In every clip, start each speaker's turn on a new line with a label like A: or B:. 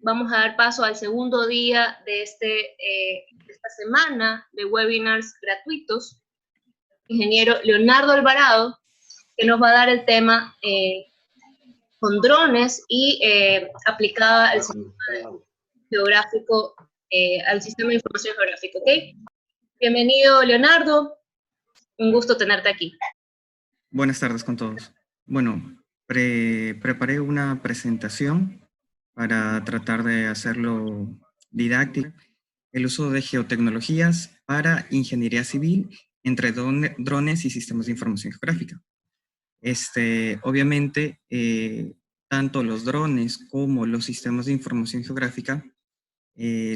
A: vamos a dar paso al segundo día de esta semana de webinars gratuitos. Ingeniero Leonardo Alvarado, que nos va a dar el tema con drones y aplicada al sistema geográfico, al sistema de información geográfica, ¿ok? Bienvenido, Leonardo. Un gusto tenerte aquí.
B: Buenas tardes con todos. Bueno, preparé una presentación para tratar de hacerlo didáctico. El uso de geotecnologías para ingeniería civil entre drones y sistemas de información geográfica. Obviamente, tanto los drones como los sistemas de información geográfica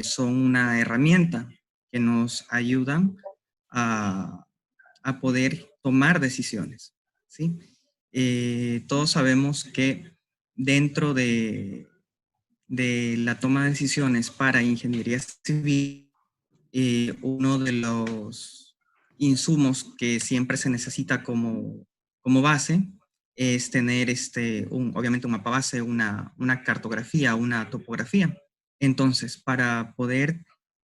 B: son una herramienta que nos ayudan a poder tomar decisiones, ¿sí? Todos sabemos que dentro de la toma de decisiones para ingeniería civil, uno de los insumos que siempre se necesita como base es tener obviamente un mapa base, una cartografía, una topografía. Entonces, para poder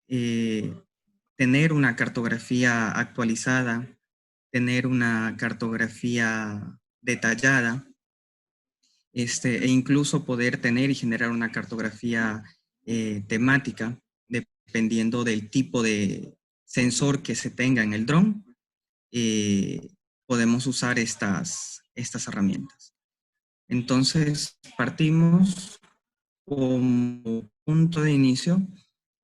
B: tener una cartografía actualizada, tener una cartografía detallada, e incluso poder tener y generar una cartografía temática, dependiendo del tipo de sensor que se tenga en el dron, podemos usar estas herramientas. Entonces, partimos como punto de inicio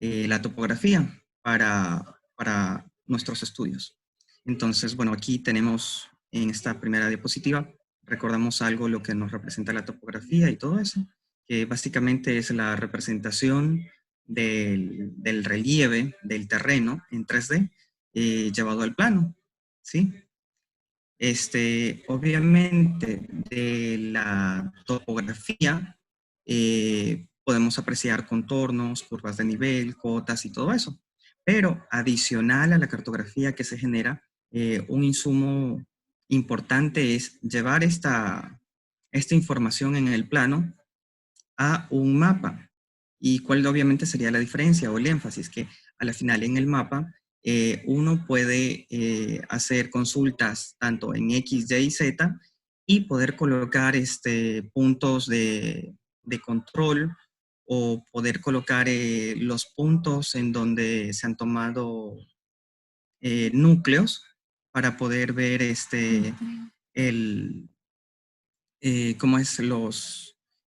B: la topografía para nuestros estudios. Entonces, bueno, aquí tenemos en esta primera diapositiva, recordamos algo lo que nos representa la topografía y todo eso, que básicamente es la representación del relieve del terreno en 3D llevado al plano, ¿sí? Obviamente, de la topografía podemos apreciar contornos, curvas de nivel, cotas y todo eso. Pero adicional a la cartografía que se genera, un insumo importante es llevar esta información en el plano a un mapa. ¿Y cuál obviamente sería la diferencia o el énfasis? Que a la final en el mapa uno puede hacer consultas tanto en X, Y, Z y poder colocar puntos de control o poder colocar los puntos en donde se han tomado núcleos para poder ver cómo es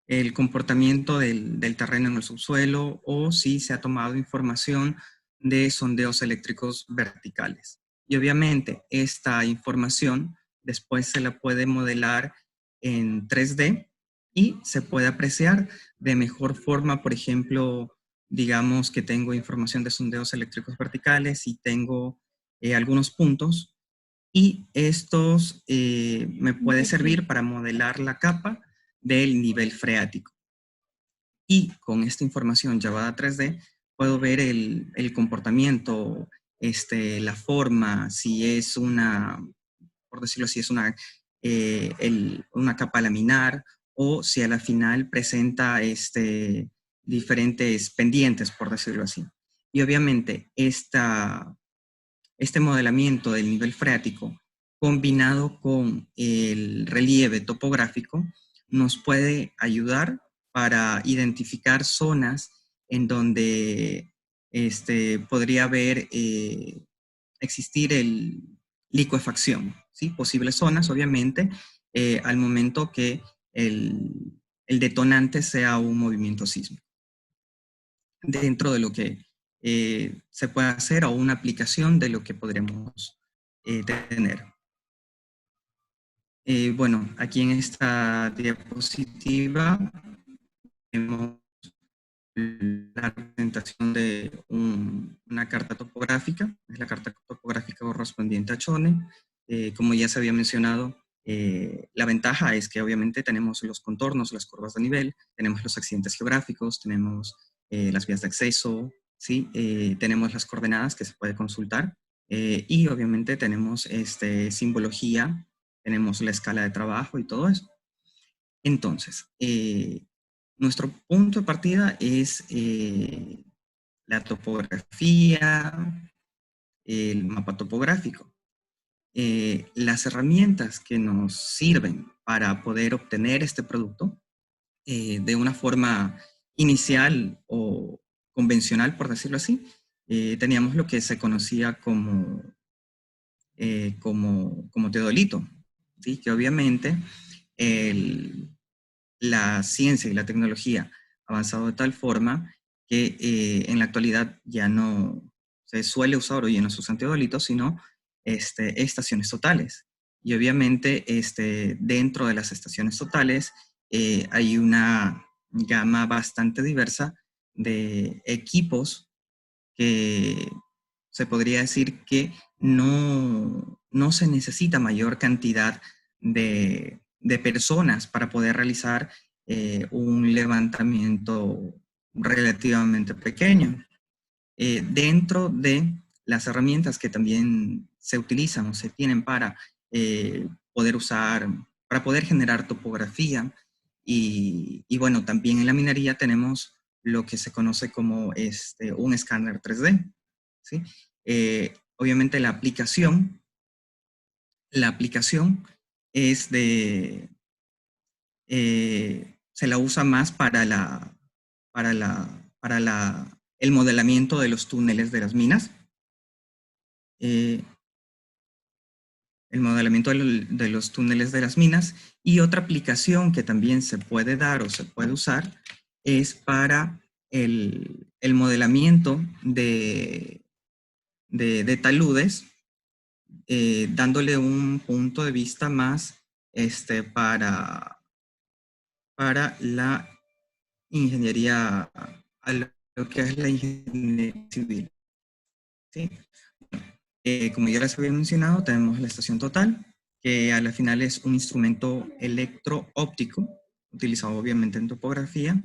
B: el comportamiento del terreno en el subsuelo o si se ha tomado información de sondeos eléctricos verticales. Y obviamente esta información después se la puede modelar en 3D y se puede apreciar de mejor forma. Por ejemplo, digamos que tengo información de sondeos eléctricos verticales y tengo algunos puntos, y estos me puede servir para modelar la capa del nivel freático. Y con esta información llevada a 3D, puedo ver el comportamiento, la forma, si es por decirlo así, es una capa laminar, o si a la final presenta diferentes pendientes, por decirlo así. Y obviamente este modelamiento del nivel freático combinado con el relieve topográfico nos puede ayudar para identificar zonas en donde podría existir licuefacción, ¿sí? Posibles zonas, obviamente, al momento que el detonante sea un movimiento sísmico. Dentro de lo que se puede hacer o una aplicación de lo que podremos tener. Bueno, aquí en esta diapositiva tenemos la presentación de una carta topográfica, es la carta topográfica correspondiente a Chone. Como ya se había mencionado, la ventaja es que obviamente tenemos los contornos, las curvas de nivel, tenemos los accidentes geográficos, tenemos las vías de acceso, ¿sí? Tenemos las coordenadas que se puede consultar y obviamente tenemos simbología, tenemos la escala de trabajo y todo eso. Entonces, Nuestro punto de partida es la topografía, el mapa topográfico. Las herramientas que nos sirven para poder obtener este producto de una forma inicial o convencional, por decirlo así, teníamos lo que se conocía como teodolito, ¿sí? Que obviamente la ciencia y la tecnología ha avanzado de tal forma que en la actualidad ya no se suele usar, o ya no se usan teodolitos, sino estaciones totales. Y obviamente dentro de las estaciones totales hay una gama bastante diversa de equipos que se podría decir que no se necesita mayor cantidad de personas para poder realizar un levantamiento relativamente pequeño. Dentro de las herramientas que también se utilizan o se tienen para poder usar, para poder generar topografía, y bueno, también en la minería tenemos lo que se conoce como un escáner 3D, ¿sí? Obviamente la aplicación es se la usa más para el modelamiento de los túneles de las minas. El modelamiento de los túneles de las minas, y otra aplicación que también se puede dar o se puede usar es para el modelamiento de taludes, dándole un punto de vista más para la ingeniería, a lo que es la ingeniería civil, ¿sí? Como ya les había mencionado, tenemos la estación total, que a la final es un instrumento electro-óptico, utilizado obviamente en topografía,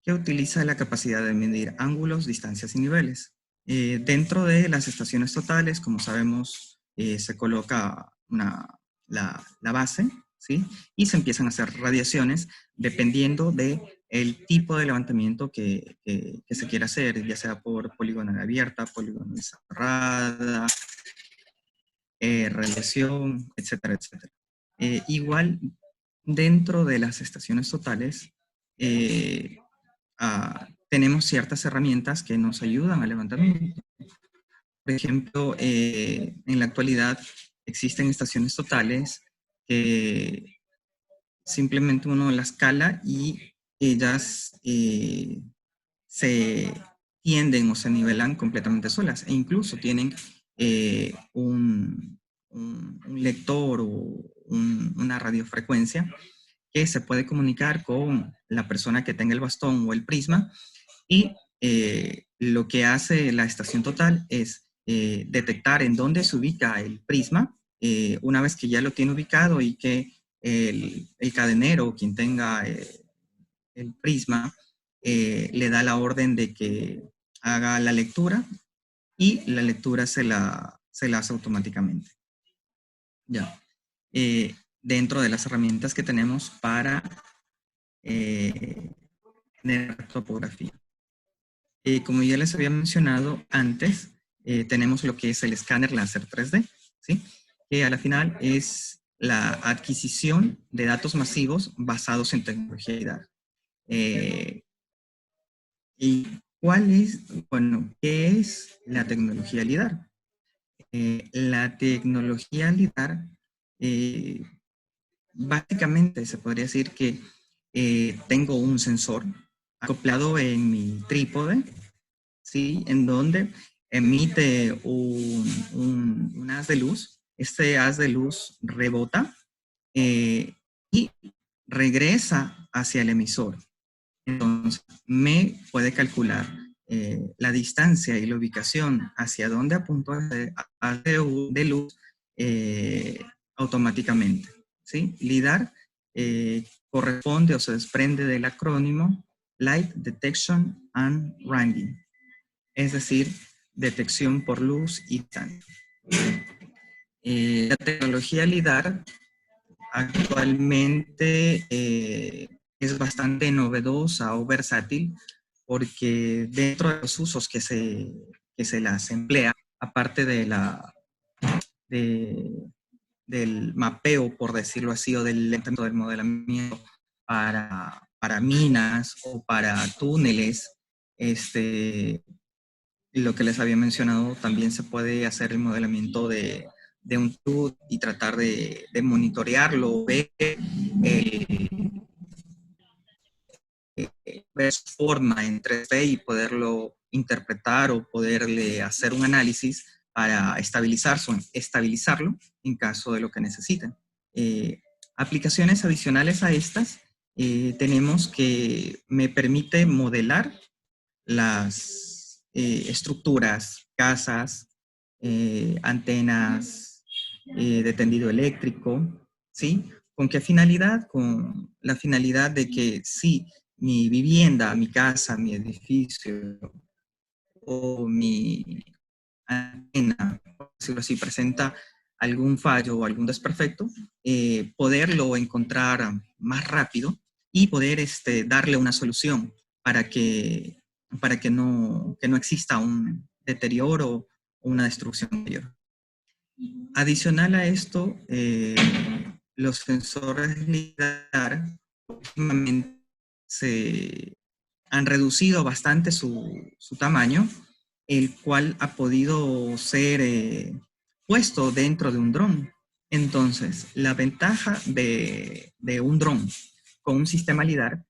B: que utiliza la capacidad de medir ángulos, distancias y niveles. Dentro de las estaciones totales, como sabemos, se coloca la base, ¿sí? Y se empiezan a hacer radiaciones dependiendo del tipo de levantamiento que se quiera hacer, ya sea por poligonal abierta, poligonal cerrada, radiación, etcétera, etcétera. Igual, dentro de las estaciones totales, tenemos ciertas herramientas que nos ayudan al levantamiento. Por ejemplo, en la actualidad existen estaciones totales que simplemente uno las cala y ellas se tienden o se nivelan completamente solas, e incluso tienen un lector o una radiofrecuencia que se puede comunicar con la persona que tenga el bastón o el prisma, y lo que hace la estación total es detectar en dónde se ubica el prisma. Una vez que ya lo tiene ubicado y que el cadenero o quien tenga el prisma le da la orden de que haga la lectura, y la lectura se la hace automáticamente. Ya. Dentro de las herramientas que tenemos para generar topografía. Como ya les había mencionado antes, tenemos lo que es el escáner láser 3D, ¿sí? Que a la final es la adquisición de datos masivos basados en tecnología LiDAR. ¿Y qué es la tecnología LiDAR? La tecnología LiDAR, básicamente se podría decir que tengo un sensor acoplado en mi trípode, ¿sí? En donde emite un haz de luz. Este haz de luz rebota y regresa hacia el emisor. Entonces, me puede calcular la distancia y la ubicación hacia dónde apunto haz de luz automáticamente, ¿sí? LiDAR corresponde o se desprende del acrónimo Light Detection and Ranging, es decir, detección por luz y distancia. La tecnología LiDAR actualmente es bastante novedosa o versátil porque dentro de los usos que se las emplea, aparte de, del mapeo, por decirlo así, o del modelamiento para minas o para túneles, lo que les había mencionado, también se puede hacer el modelamiento de un TUD y tratar de monitorearlo, ver su forma en 3D y poderlo interpretar o poderle hacer un análisis para estabilizarlo en caso de lo que necesiten. Aplicaciones adicionales a estas, tenemos que me permite modelar las estructuras, casas, antenas de tendido eléctrico, ¿sí? ¿Con qué finalidad? Con la finalidad de que si mi vivienda, mi casa, mi edificio o mi antena, por decirlo así, presenta algún fallo o algún desperfecto, poderlo encontrar más rápido y poder darle una solución para que no exista un deterioro o una destrucción mayor. Adicional a esto, los sensores LIDAR últimamente se han reducido bastante su tamaño, el cual ha podido ser puesto dentro de un dron. Entonces, la ventaja de un dron con un sistema LIDAR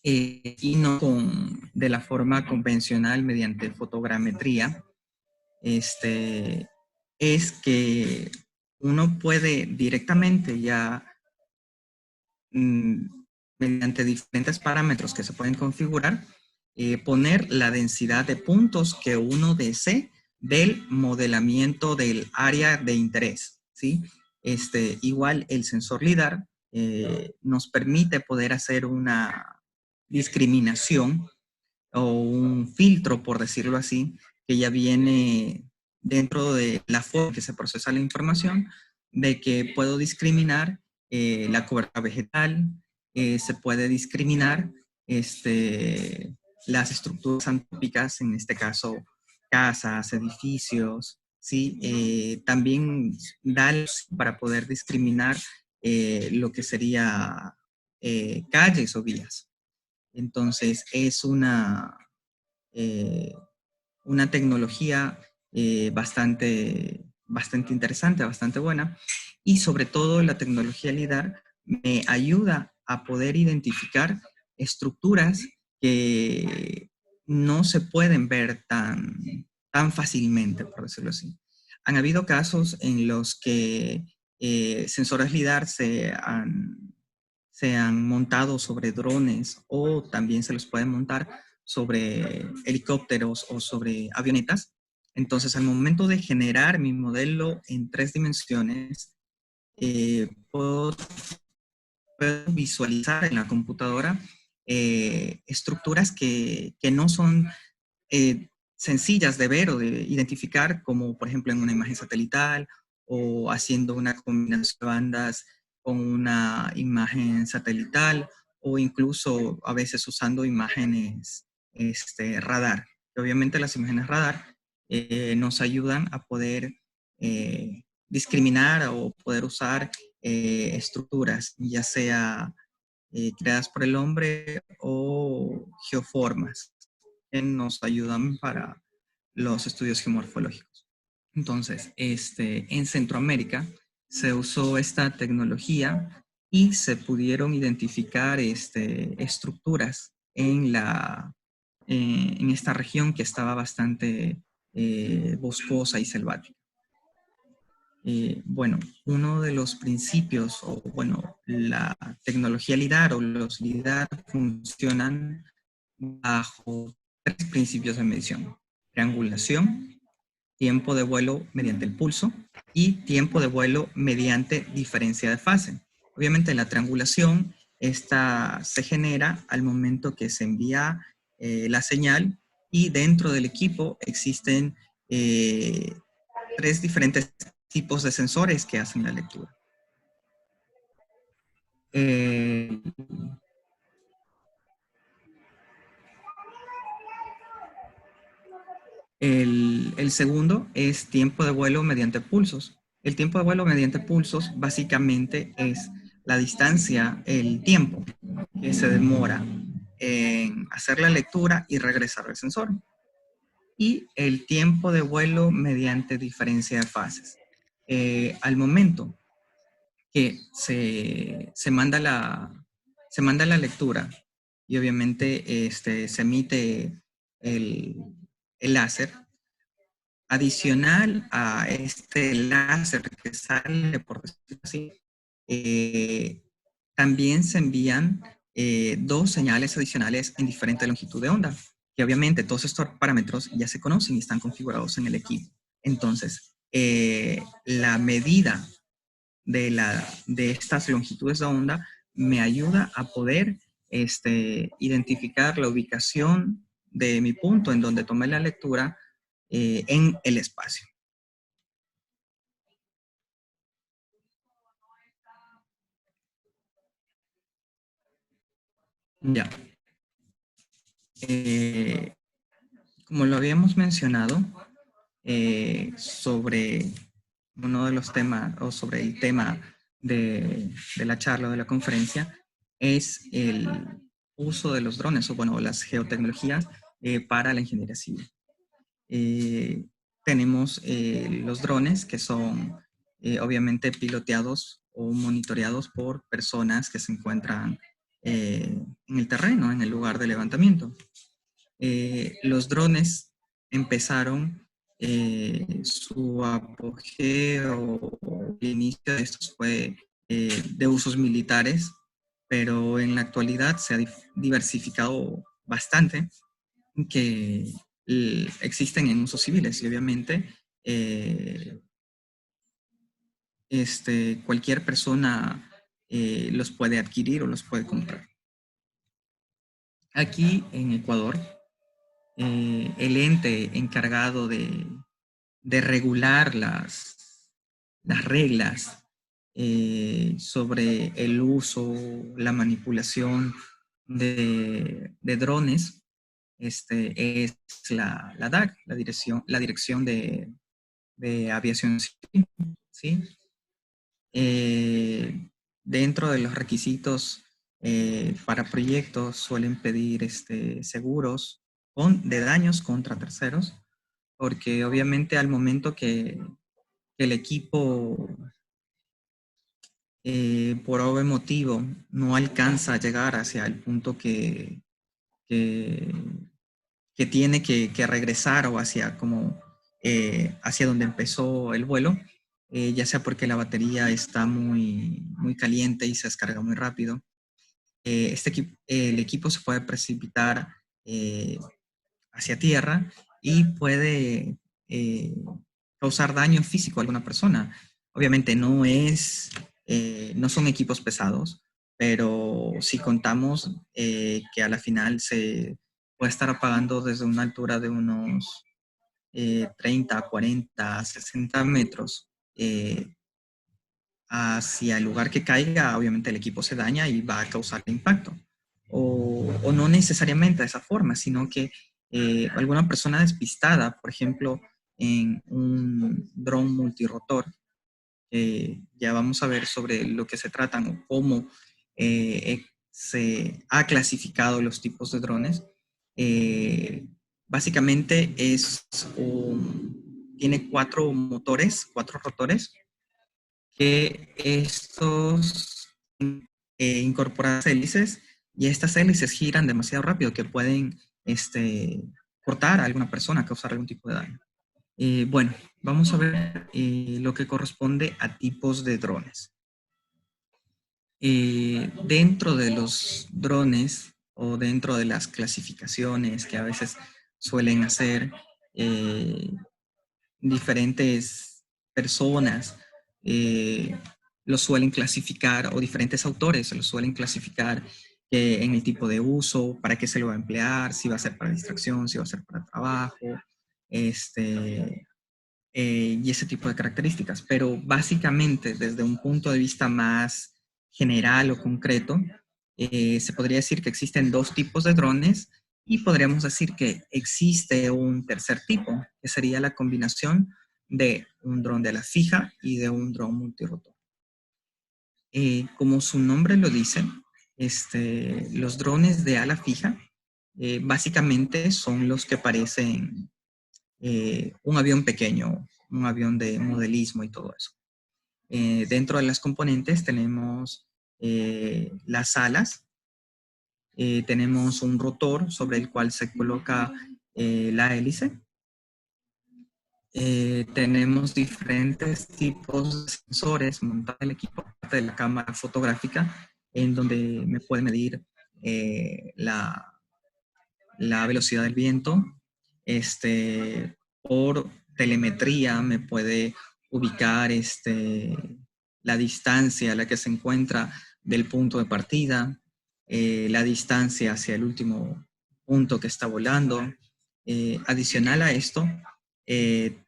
B: y no de la forma convencional mediante fotogrametría, es que uno puede directamente ya mediante diferentes parámetros que se pueden configurar, poner la densidad de puntos que uno desee del modelamiento del área de interés, ¿sí? Igual el sensor LIDAR nos permite poder hacer una discriminación o un filtro, por decirlo así, que ya viene dentro de la forma en que se procesa la información, de que puedo discriminar la cobertura vegetal, se puede discriminar las estructuras antrópicas, en este caso casas, edificios, ¿sí? También da para poder discriminar lo que sería calles o vías. Entonces es eh, una tecnología bastante interesante, bastante buena, y sobre todo la tecnología LIDAR me ayuda a poder identificar estructuras que no se pueden ver tan fácilmente, por decirlo así. Han habido casos en los que sensores LIDAR se han montado sobre drones o también se los pueden montar sobre helicópteros o sobre avionetas. Entonces, al momento de generar mi modelo en 3 dimensiones, puedo visualizar en la computadora estructuras que no son sencillas de ver o de identificar, como por ejemplo en una imagen satelital o haciendo una combinación de bandas con una imagen satelital o incluso a veces usando imágenes radar. Obviamente las imágenes radar nos ayudan a poder discriminar o poder usar estructuras, ya sea creadas por el hombre o geoformas que nos ayudan para los estudios geomorfológicos. Entonces, en Centroamérica se usó esta tecnología y se pudieron identificar estructuras en esta región que estaba bastante boscosa y selvática. Bueno, uno de los principios, o bueno, la tecnología LIDAR o los LIDAR funcionan bajo 3 principios de medición: triangulación, tiempo de vuelo mediante el pulso y tiempo de vuelo mediante diferencia de fase. Obviamente la triangulación, esta se genera al momento que se envía la señal y dentro del equipo existen 3 diferentes tipos de sensores que hacen la lectura. El segundo es tiempo de vuelo mediante pulsos. El tiempo de vuelo mediante pulsos básicamente es la distancia, el tiempo que se demora en hacer la lectura y regresar al sensor. Y el tiempo de vuelo mediante diferencia de fases. Al momento que se manda la lectura y obviamente se emite el láser, adicional a este láser que sale, por decirlo así, también se envían dos señales adicionales en diferente longitud de onda, que obviamente todos estos parámetros ya se conocen y están configurados en el equipo. Entonces, la medida de estas longitudes de onda me ayuda a poder identificar la ubicación de mi punto en donde tomé la lectura en el espacio. Ya. Como lo habíamos mencionado, sobre uno de los temas, o sobre el tema de la charla o de la conferencia, es el uso de los drones, o bueno, las geotecnologías para la ingeniería civil. Tenemos los drones que son obviamente piloteados o monitoreados por personas que se encuentran en el terreno, en el lugar de levantamiento. Los drones empezaron su apogeo, el inicio de estos fue de usos militares, pero en la actualidad se ha diversificado bastante, que existen en usos civiles y obviamente cualquier persona los puede adquirir o los puede comprar. Aquí en Ecuador, el ente encargado de regular las reglas sobre el uso, la manipulación de drones, es la DAC, la Dirección de Aviación Civil, ¿sí? Dentro de los requisitos para proyectos suelen pedir seguros de daños contra terceros, porque obviamente al momento que el equipo por obvio motivo no alcanza a llegar hacia el punto que tiene que regresar o hacia hacia donde empezó el vuelo, ya sea porque la batería está muy caliente y se descarga muy rápido. El equipo se puede precipitar hacia tierra y puede causar daño físico a alguna persona. Obviamente no son equipos pesados, pero si contamos que a la final se puede estar apagando desde una altura de unos 30, 40, 60 metros hacia el lugar que caiga, obviamente el equipo se daña y va a causar impacto. O no necesariamente de esa forma, sino que alguna persona despistada, por ejemplo, en un dron multirotor, ya vamos a ver sobre lo que se tratan o cómo se ha clasificado los tipos de drones. Básicamente tiene 4 motores, 4 rotores, que estos incorporan hélices y estas hélices giran demasiado rápido que pueden cortar a alguna persona, causar algún tipo de daño. Bueno, vamos a ver lo que corresponde a tipos de drones. Dentro de los drones o dentro de las clasificaciones que a veces suelen hacer diferentes personas, los suelen clasificar, o diferentes autores los suelen clasificar en el tipo de uso, para qué se lo va a emplear, si va a ser para distracción, si va a ser para trabajo, y ese tipo de características. Pero básicamente, desde un punto de vista más general o concreto, se podría decir que existen 2 tipos de drones Y podríamos decir que existe un tercer tipo, que sería la combinación de un dron de ala fija y de un dron multirotor. Como su nombre lo dice, los drones de ala fija básicamente son los que parecen un avión pequeño, un avión de modelismo y todo eso. Dentro de las componentes tenemos las alas, tenemos un rotor sobre el cual se coloca la hélice. Tenemos diferentes tipos de sensores montados en el equipo, aparte de la cámara fotográfica, en donde me puede medir la velocidad del viento. Por telemetría me puede ubicar la distancia a la que se encuentra del punto de partida, la distancia hacia el último punto que está volando. Adicional a esto,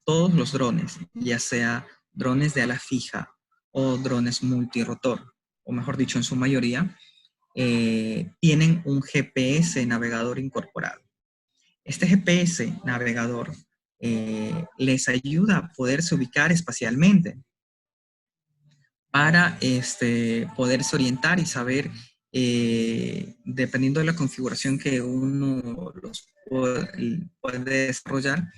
B: todos los drones, ya sea drones de ala fija o drones multirotor, o mejor dicho, en su mayoría, tienen un GPS navegador incorporado. Este GPS navegador les ayuda a poderse ubicar espacialmente para poderse orientar y saber, dependiendo de la configuración que uno los puede desarrollar,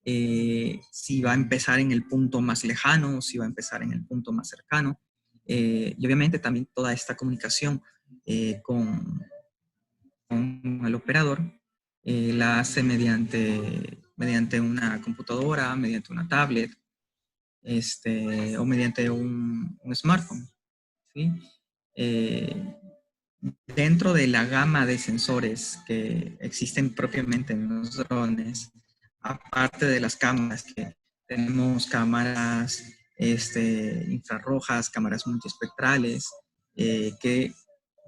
B: si va a empezar en el punto más lejano o si va a empezar en el punto más cercano. Y obviamente también toda esta comunicación con el operador la hace mediante una computadora, mediante una tablet, o mediante un smartphone, ¿sí? Dentro de la gama de sensores que existen propiamente en los drones, aparte de las cámaras, que tenemos cámaras infrarrojas, cámaras multiespectrales, que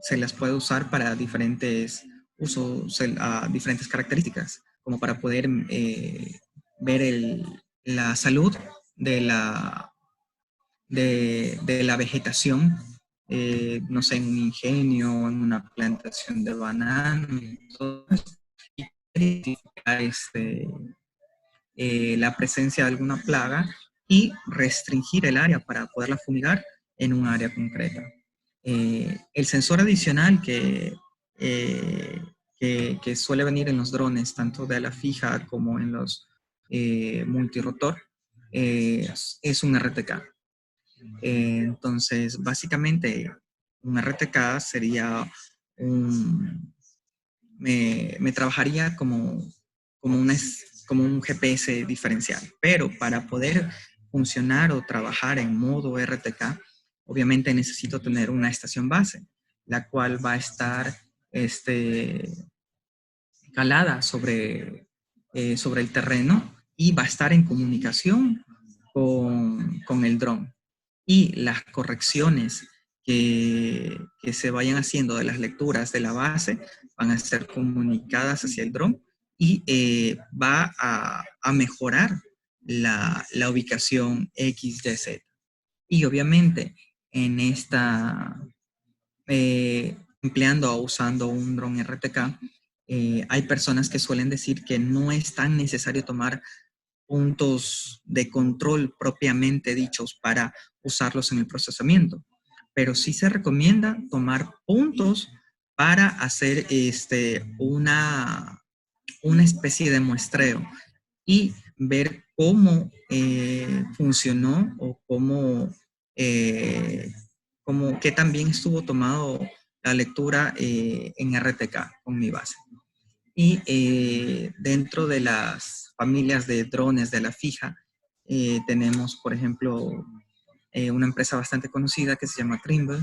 B: se las puede usar para diferentes usos, diferentes características, como para poder ver la salud de la vegetación, no sé, en un ingenio, en una plantación de banano, y todo eso, y identificar la presencia de alguna plaga y restringir el área para poderla fumigar en un área concreta. El sensor adicional que suele venir en los drones, tanto de ala fija como en los multirotor, es un RTK. Entonces, básicamente, un RTK sería me trabajaría como un GPS diferencial, pero para poder funcionar o trabajar en modo RTK, obviamente necesito tener una estación base, la cual va a estar calada sobre el terreno y va a estar en comunicación con el dron. Y las correcciones que se vayan haciendo de las lecturas de la base van a ser comunicadas hacia el dron y va a mejorar la ubicación X, Y, Z. Y obviamente en empleando o usando un dron RTK, hay personas que suelen decir que no es tan necesario tomar puntos de control propiamente dichos para usarlos en el procesamiento, pero sí se recomienda tomar puntos para hacer una especie de muestreo y ver cómo funcionó o qué tan bien estuvo tomado la lectura en RTK con mi base. Y dentro de las familias de drones de ala fija, tenemos, por ejemplo, una empresa bastante conocida que se llama Trimble.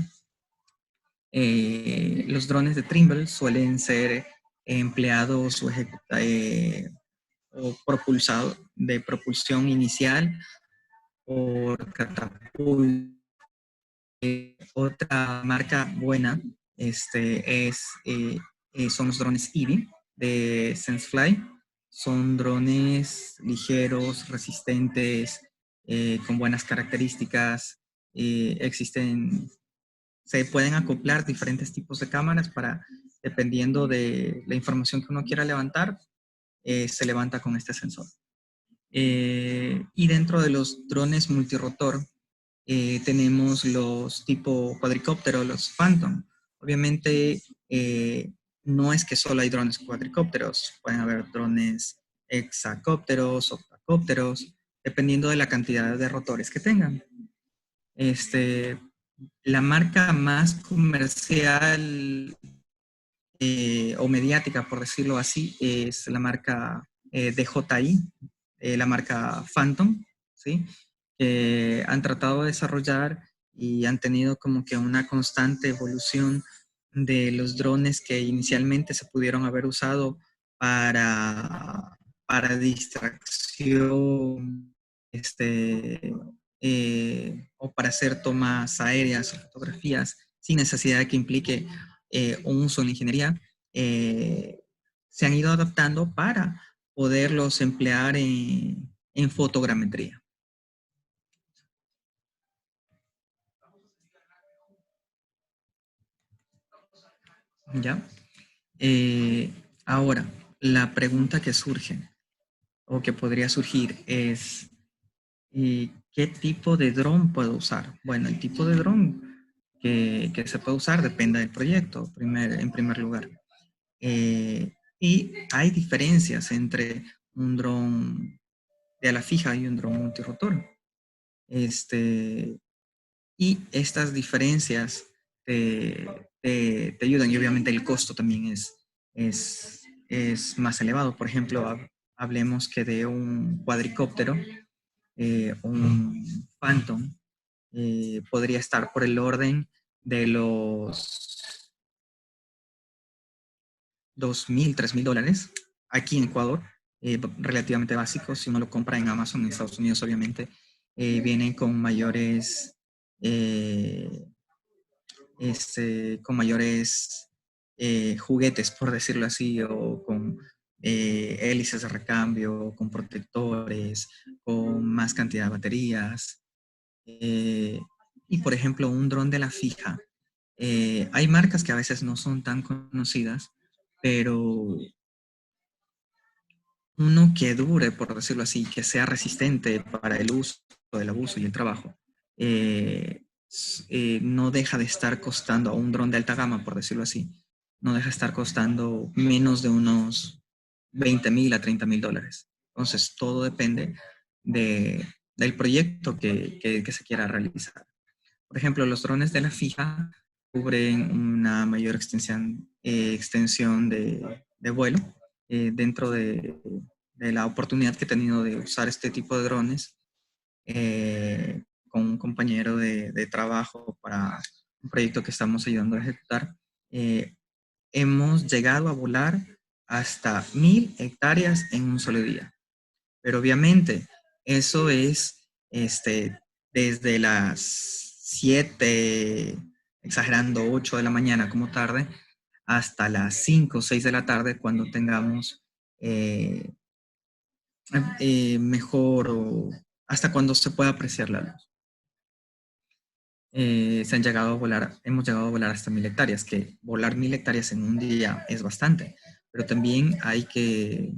B: Los drones de Trimble suelen ser empleados o propulsados de propulsión inicial por catapulta. Otra marca buena son los drones Eevee de SenseFly. Son drones ligeros, resistentes, con buenas características. Se pueden acoplar diferentes tipos de cámaras para dependiendo de la información que uno quiera levantar, se levanta con este sensor. Y dentro de los drones multirotor, tenemos los tipo cuadricóptero, los Phantom. Obviamente, no es que solo hay drones cuadricópteros, pueden haber drones hexacópteros, octacópteros, dependiendo de la cantidad de rotores que tengan. La marca más comercial o mediática, por decirlo así, es la marca DJI, la marca Phantom, ¿sí? Que han tratado de desarrollar y han tenido como que una constante evolución de los drones que inicialmente se pudieron haber usado para distracción, o para hacer tomas aéreas o fotografías sin necesidad de que implique un uso en la ingeniería, se han ido adaptando para poderlos emplear en fotogrametría. ¿Ya? Ahora, la pregunta que surge o que podría surgir es, ¿qué tipo de dron puedo usar? Bueno, el tipo de dron que se puede usar depende del proyecto, en primer lugar. Y hay diferencias entre un dron de ala fija y un dron multirotor. Y estas diferencias te ayudan, y obviamente el costo también es más elevado. Por ejemplo, hablemos que de un cuadricóptero, un Phantom, podría estar por el orden de los $2,000, $3,000 aquí en Ecuador, relativamente básico. Si uno lo compra en Amazon, en Estados Unidos, obviamente, vienen con mayores, juguetes, por decirlo así, o con hélices de recambio, con protectores, con más cantidad de baterías. Y por ejemplo, un dron de la fija. Hay marcas que a veces no son tan conocidas, pero uno que dure, por decirlo así, que sea resistente para el uso, el abuso y el trabajo, no deja de estar costando, a un dron de alta gama, por decirlo así, no deja de estar costando menos de unos $20,000 a $30,000. Entonces, todo depende del proyecto que se quiera realizar. Por ejemplo, los drones de la fija cubren una mayor extensión de vuelo. Dentro de la oportunidad que he tenido de usar este tipo de drones con un compañero de trabajo para un proyecto que estamos ayudando a ejecutar, hemos llegado a volar hasta 1,000 hectáreas en un solo día. Pero obviamente eso es desde las 7, exagerando 8 de la mañana como tarde, hasta las 5 o 6 de la tarde cuando tengamos mejor, o hasta cuando se pueda apreciar la luz. Hemos llegado a volar hasta 1,000 hectáreas, que volar 1,000 hectáreas en un día es bastante, pero también hay que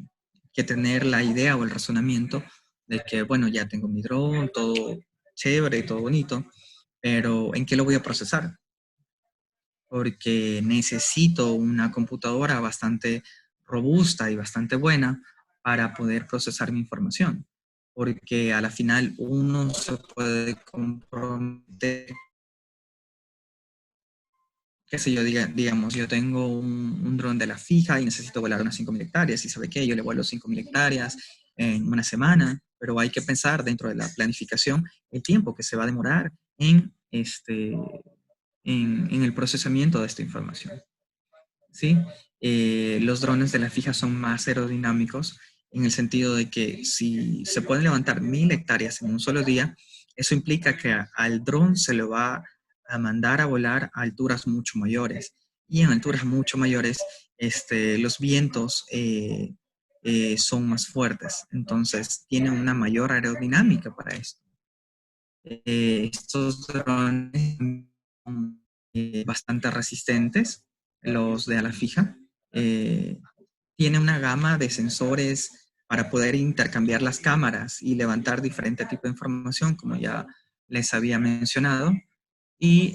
B: tener la idea o el razonamiento de que, bueno, ya tengo mi dron, todo chévere, todo bonito, pero ¿en qué lo voy a procesar? Porque necesito una computadora bastante robusta y bastante buena para poder procesar mi información. Porque a la final uno se puede comprometer, qué sé yo, digamos, yo tengo un dron de la fija y necesito volar unas 5,000 hectáreas, y ¿sabe qué? Yo le vuelo 5,000 hectáreas en una semana, pero hay que pensar dentro de la planificación el tiempo que se va a demorar en el procesamiento de esta información. ¿Sí? Los drones de la fija son más aerodinámicos en el sentido de que si se pueden levantar 1,000 hectáreas en un solo día, eso implica que al dron se le va a mandar a volar a alturas mucho mayores. Y en alturas mucho mayores, los vientos son más fuertes. Entonces, tienen una mayor aerodinámica para esto. Estos drones son bastante resistentes los de ala fija, tiene una gama de sensores para poder intercambiar las cámaras y levantar diferente tipo de información, como ya les había mencionado, y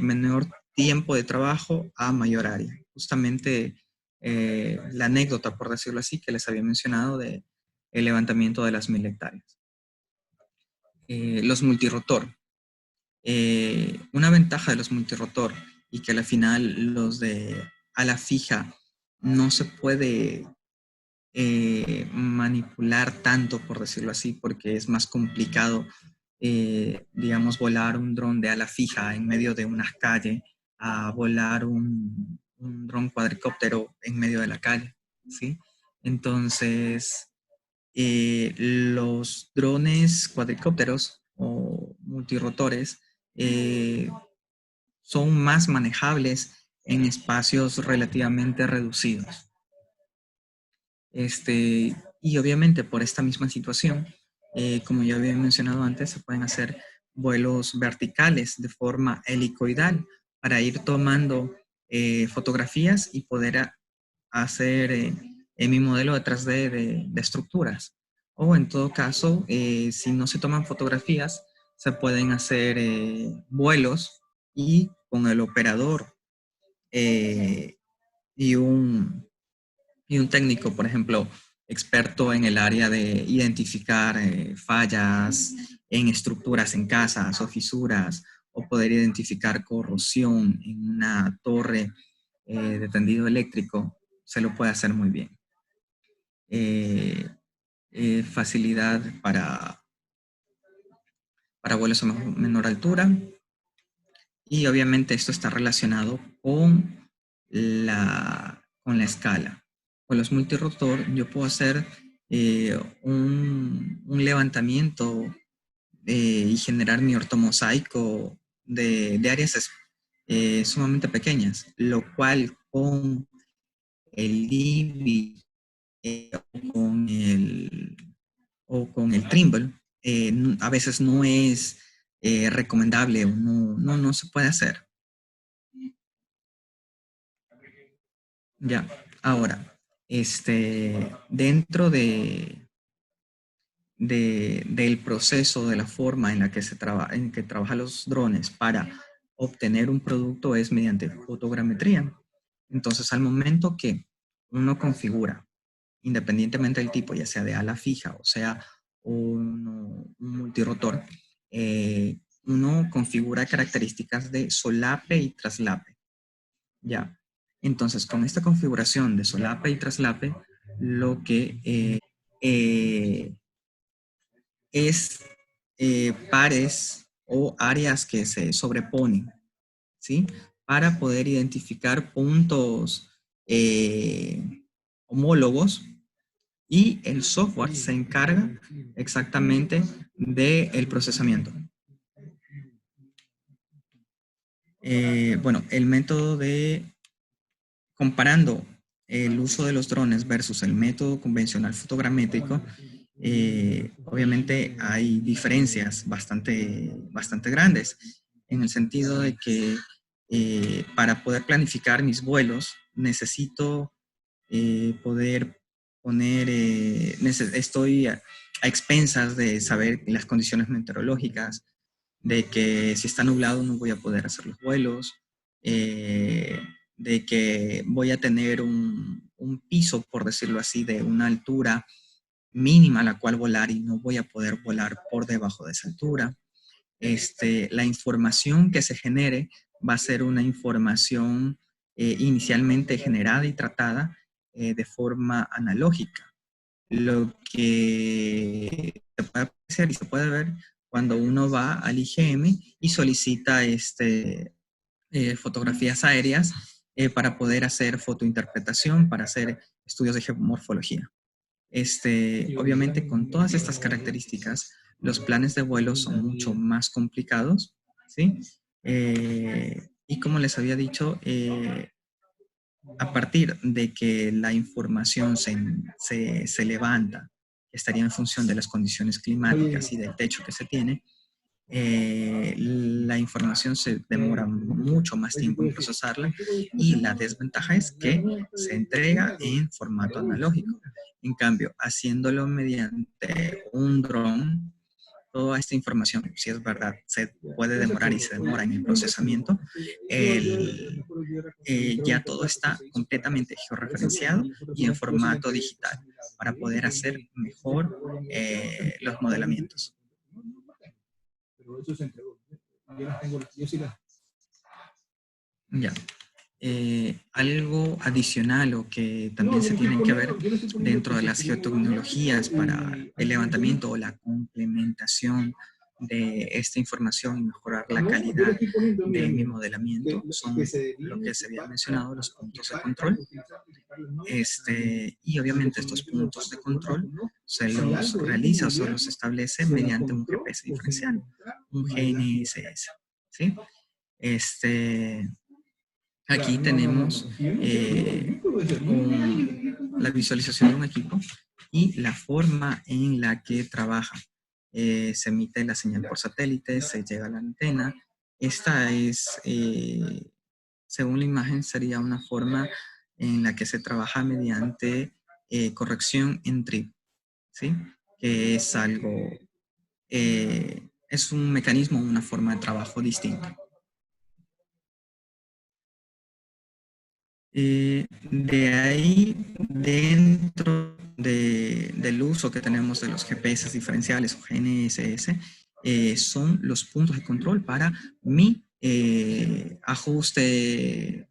B: menor tiempo de trabajo a mayor área. Justamente la anécdota, por decirlo así, que les había mencionado de el levantamiento de las 1000 hectáreas. Los multirotor. Una ventaja de los multirotor y que al final los de ala fija no se puede manipular tanto, por decirlo así, porque es más complicado, digamos, volar un dron de ala fija en medio de una calle a volar un dron cuadricóptero en medio de la calle, ¿sí? Entonces, los drones cuadricópteros o multirotores son más manejables en espacios relativamente reducidos. Y obviamente por esta misma situación, como ya había mencionado antes, se pueden hacer vuelos verticales de forma helicoidal para ir tomando fotografías y poder hacer mi modelo detrás de estructuras. O en todo caso, si no se toman fotografías, se pueden hacer vuelos y con el operador y un técnico, por ejemplo, experto en el área de identificar fallas en estructuras en casas o fisuras, o poder identificar corrosión en una torre de tendido eléctrico, se lo puede hacer muy bien. Facilidad para vuelos a menor altura, y obviamente esto está relacionado con la escala. Con los multirotor yo puedo hacer un levantamiento y generar mi ortomosaico de áreas sumamente pequeñas, lo cual con el Divi o con el Trimble a veces no es recomendable o no se puede hacer. Ya, ahora, dentro del proceso, de la forma en la que en que trabajan los drones para obtener un producto es mediante fotogrametría. Entonces, al momento que uno configura, independientemente del tipo, ya sea de ala fija o sea un multirotor, uno configura características de solape y traslape. Ya. Entonces, con esta configuración de solape y traslape, lo que es pares o áreas que se sobreponen, ¿sí? Para poder identificar puntos homólogos, y el software se encarga exactamente del procesamiento. Bueno, el método comparando el uso de los drones versus el método convencional fotogramétrico, obviamente hay diferencias bastante grandes, en el sentido de que para poder planificar mis vuelos necesito poder poner, estoy a expensas de saber las condiciones meteorológicas, de que si está nublado no voy a poder hacer los vuelos, de que voy a tener un piso, por decirlo así, de una altura mínima a la cual volar y no voy a poder volar por debajo de esa altura. La información que se genere va a ser una información inicialmente generada y tratada de forma analógica, lo que se puede hacer y se puede ver cuando uno va al IGM y solicita fotografías aéreas para poder hacer fotointerpretación, para hacer estudios de geomorfología. Obviamente, con todas estas características, los planes de vuelo son mucho más complicados, ¿sí? Y como les había dicho, a partir de que la información se levanta, estaría en función de las condiciones climáticas y del techo que se tiene, la información se demora mucho más tiempo en procesarla y la desventaja es que se entrega en formato analógico. En cambio, haciéndolo mediante un dron, toda esta información, si es verdad, se puede demorar y se demora en el procesamiento, ya todo está completamente georreferenciado y en formato digital para poder hacer mejor los modelamientos. Ya. Algo adicional o que también se tienen que ver dentro de las geotecnologías para el levantamiento o la complementación de esta información y mejorar la calidad de mi modelamiento son lo que se había mencionado, los puntos de control. Y obviamente estos puntos de control se los realiza o se los establece mediante un GPS diferencial, un GNSS, ¿sí? Aquí tenemos la visualización de un equipo y la forma en la que trabaja. Se emite la señal por satélite, se llega a la antena. Esta es, según la imagen, sería una forma en la que se trabaja mediante corrección en trip, ¿sí? Que es algo, es un mecanismo, una forma de trabajo distinta. De ahí, dentro del uso que tenemos de los GPS diferenciales o GNSS, son los puntos de control para mi ajuste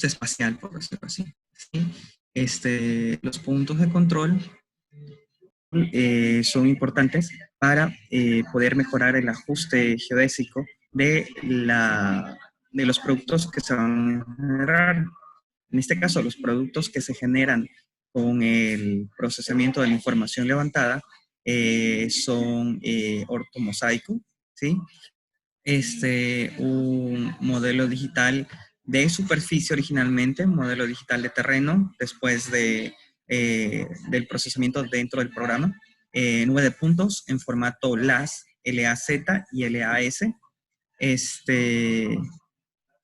B: espacial, por decirlo así. ¿Sí? Los puntos de control son importantes para poder mejorar el ajuste geodésico de los productos que se van a generar. En este caso, los productos que se generan con el procesamiento de la información levantada son ortomosaico, ¿sí? Un modelo digital de superficie originalmente, un modelo digital de terreno, después del procesamiento dentro del programa, nube de puntos en formato LAS, LAZ y LAS,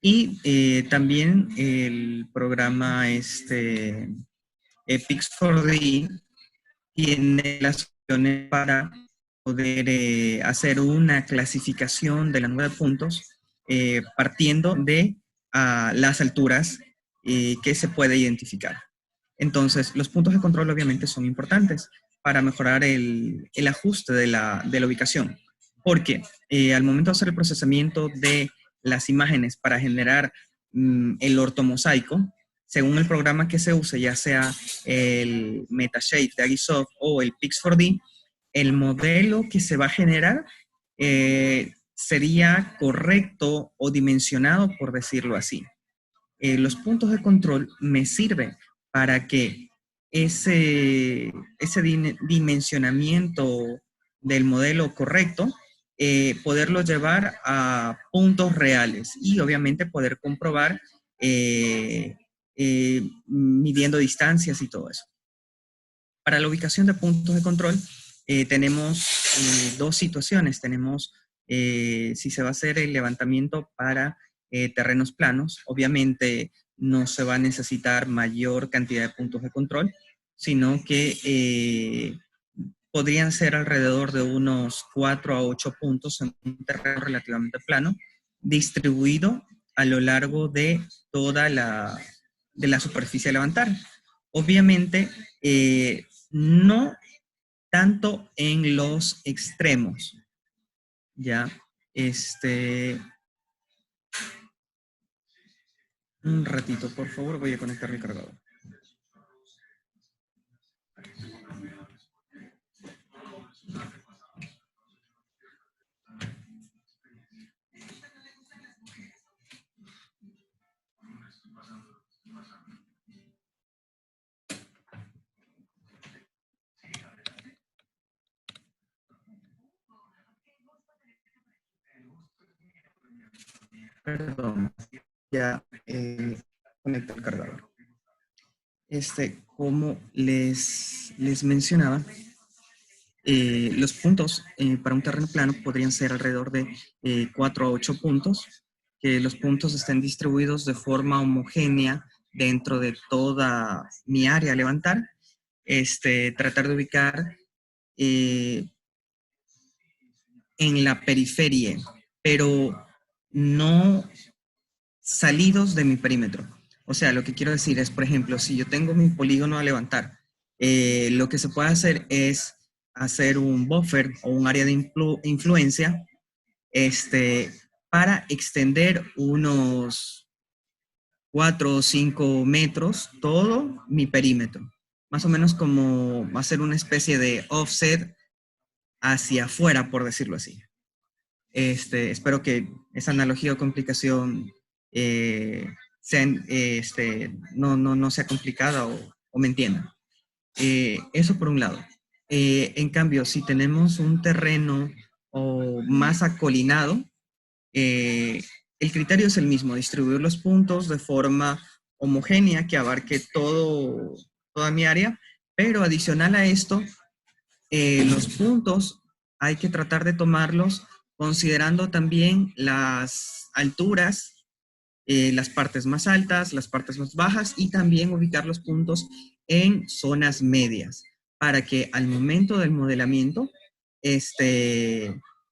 B: y también el programa Pix4D tiene las opciones para poder hacer una clasificación de la nube de puntos partiendo de las alturas que se puede identificar. Entonces, los puntos de control obviamente son importantes para mejorar el ajuste de la ubicación, porque al momento de hacer el procesamiento de las imágenes para generar el ortomosaico, según el programa que se use, ya sea el Metashade de Agisoft o el Pix4D, el modelo que se va a generar sería correcto o dimensionado, por decirlo así. Los puntos de control me sirven para que ese dimensionamiento del modelo correcto, poderlo llevar a puntos reales y obviamente poder comprobar midiendo distancias y todo eso. Para la ubicación de puntos de control tenemos dos situaciones. Tenemos si se va a hacer el levantamiento para terrenos planos, obviamente no se va a necesitar mayor cantidad de puntos de control, sino que podrían ser alrededor de unos 4 a 8 puntos en un terreno relativamente plano, distribuido a lo largo de toda la superficie a levantar. Obviamente, no tanto en los extremos, ¿ya? Un ratito, por favor, voy a conectar el cargador. Perdón, ya conecté el cargador. Como les mencionaba, Los puntos para un terreno plano podrían ser alrededor de 4 a 8 puntos, que los puntos estén distribuidos de forma homogénea dentro de toda mi área a levantar. Tratar de ubicar en la periferia, pero no salidos de mi perímetro. O sea, lo que quiero decir es, por ejemplo, si yo tengo mi polígono a levantar, lo que se puede hacer es hacer un buffer o un área de influencia para extender unos 4 o 5 metros todo mi perímetro. Más o menos como hacer una especie de offset hacia afuera, por decirlo así. Espero que esa analogía o complicación no sea complicada o me entiendan. Eso por un lado. En cambio, si tenemos un terreno más acolinado, el criterio es el mismo, distribuir los puntos de forma homogénea que abarque toda mi área, pero adicional a esto, los puntos hay que tratar de tomarlos considerando también las alturas, las partes más altas, las partes más bajas y también ubicar los puntos en zonas medias para que al momento del modelamiento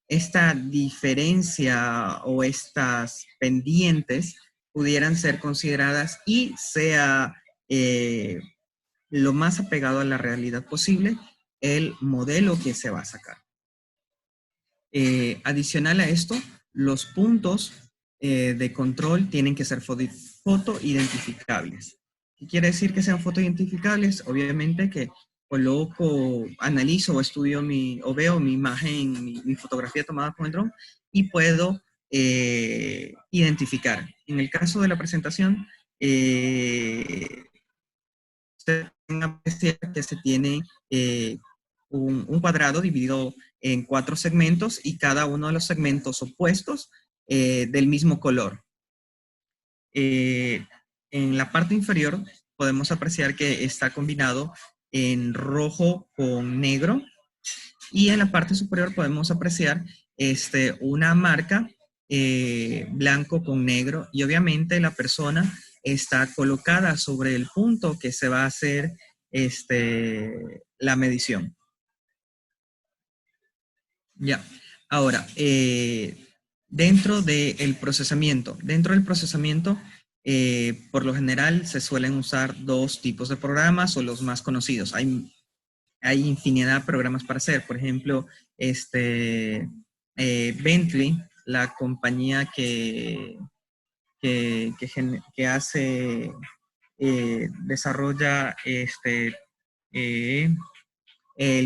B: esta diferencia o estas pendientes pudieran ser consideradas y sea lo más apegado a la realidad posible el modelo que se va a sacar. Adicional a esto, los puntos de control tienen que ser fotoidentificables. ¿Qué quiere decir que sean fotoidentificables? Obviamente que analizo o estudio o veo mi imagen, mi fotografía tomada con el dron y puedo identificar. En el caso de la presentación, usted apreciar que se tiene un cuadrado dividido en 4 segmentos y cada uno de los segmentos opuestos del mismo color. En la parte inferior podemos apreciar que está combinado en rojo con negro y en la parte superior podemos apreciar una marca blanco con negro y obviamente la persona está colocada sobre el punto que se va a hacer la medición. Ya, ahora, dentro del procesamiento, por lo general se suelen usar 2 tipos de programas o los más conocidos. Hay infinidad de programas para hacer. Por ejemplo, Bentley, la compañía que desarrolla el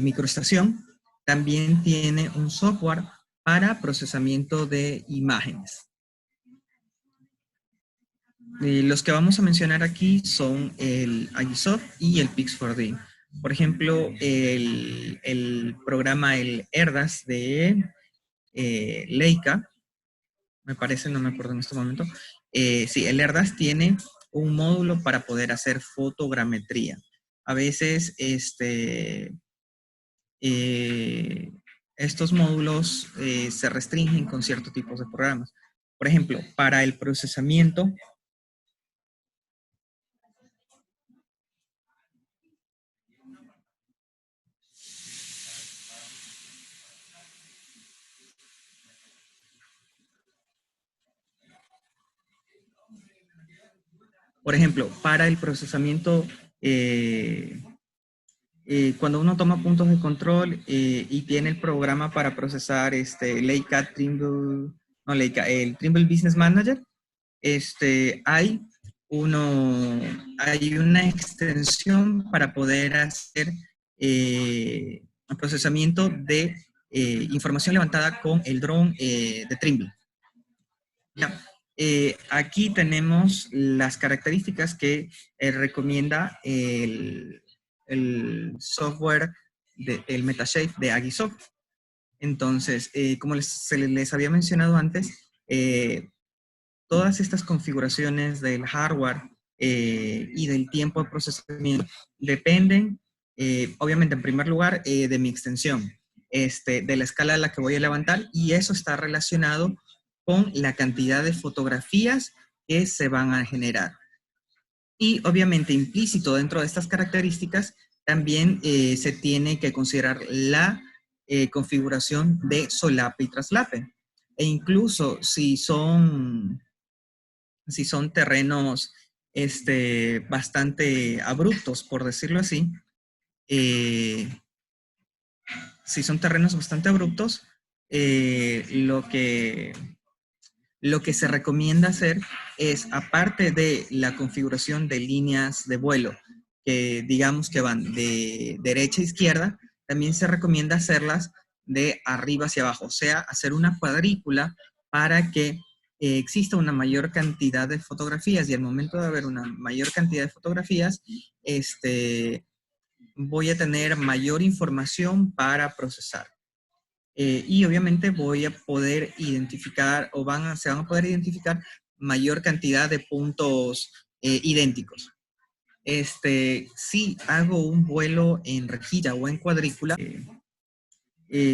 B: microestación, también tiene un software para procesamiento de imágenes. Los que vamos a mencionar aquí son el Agisoft y el Pix4D. Por ejemplo, el programa, el ERDAS de Leica, me parece, no me acuerdo en este momento. Sí, el ERDAS tiene un módulo para poder hacer fotogrametría. A veces, estos módulos se restringen con ciertos tipos de programas. Por ejemplo, para el procesamiento, cuando uno toma puntos de control y tiene el programa para procesar Leica Trimble, no Leica, el Trimble Business Manager, hay una extensión para poder hacer el procesamiento de información levantada con el dron de Trimble. Ya. Aquí tenemos las características que recomienda el software, el Metashape de Agisoft. Entonces, como les había mencionado antes, todas estas configuraciones del hardware y del tiempo de procesamiento dependen, obviamente, en primer lugar, de mi extensión. de la escala a la que voy a levantar, y eso está relacionado con la cantidad de fotografías que se van a generar. Y obviamente implícito dentro de estas características también se tiene que considerar la configuración de solape y traslape. E incluso si son terrenos bastante abruptos, por decirlo así, eh, si son terrenos bastante abruptos, lo que se recomienda hacer es, aparte de la configuración de líneas de vuelo, que digamos que van de derecha a izquierda, también se recomienda hacerlas de arriba hacia abajo, o sea, hacer una cuadrícula para que exista una mayor cantidad de fotografías, y al momento de haber una mayor cantidad de fotografías, voy a tener mayor información para procesar. Y obviamente voy a poder identificar, se van a poder identificar mayor cantidad de puntos idénticos. Si hago un vuelo en rejilla o en cuadrícula,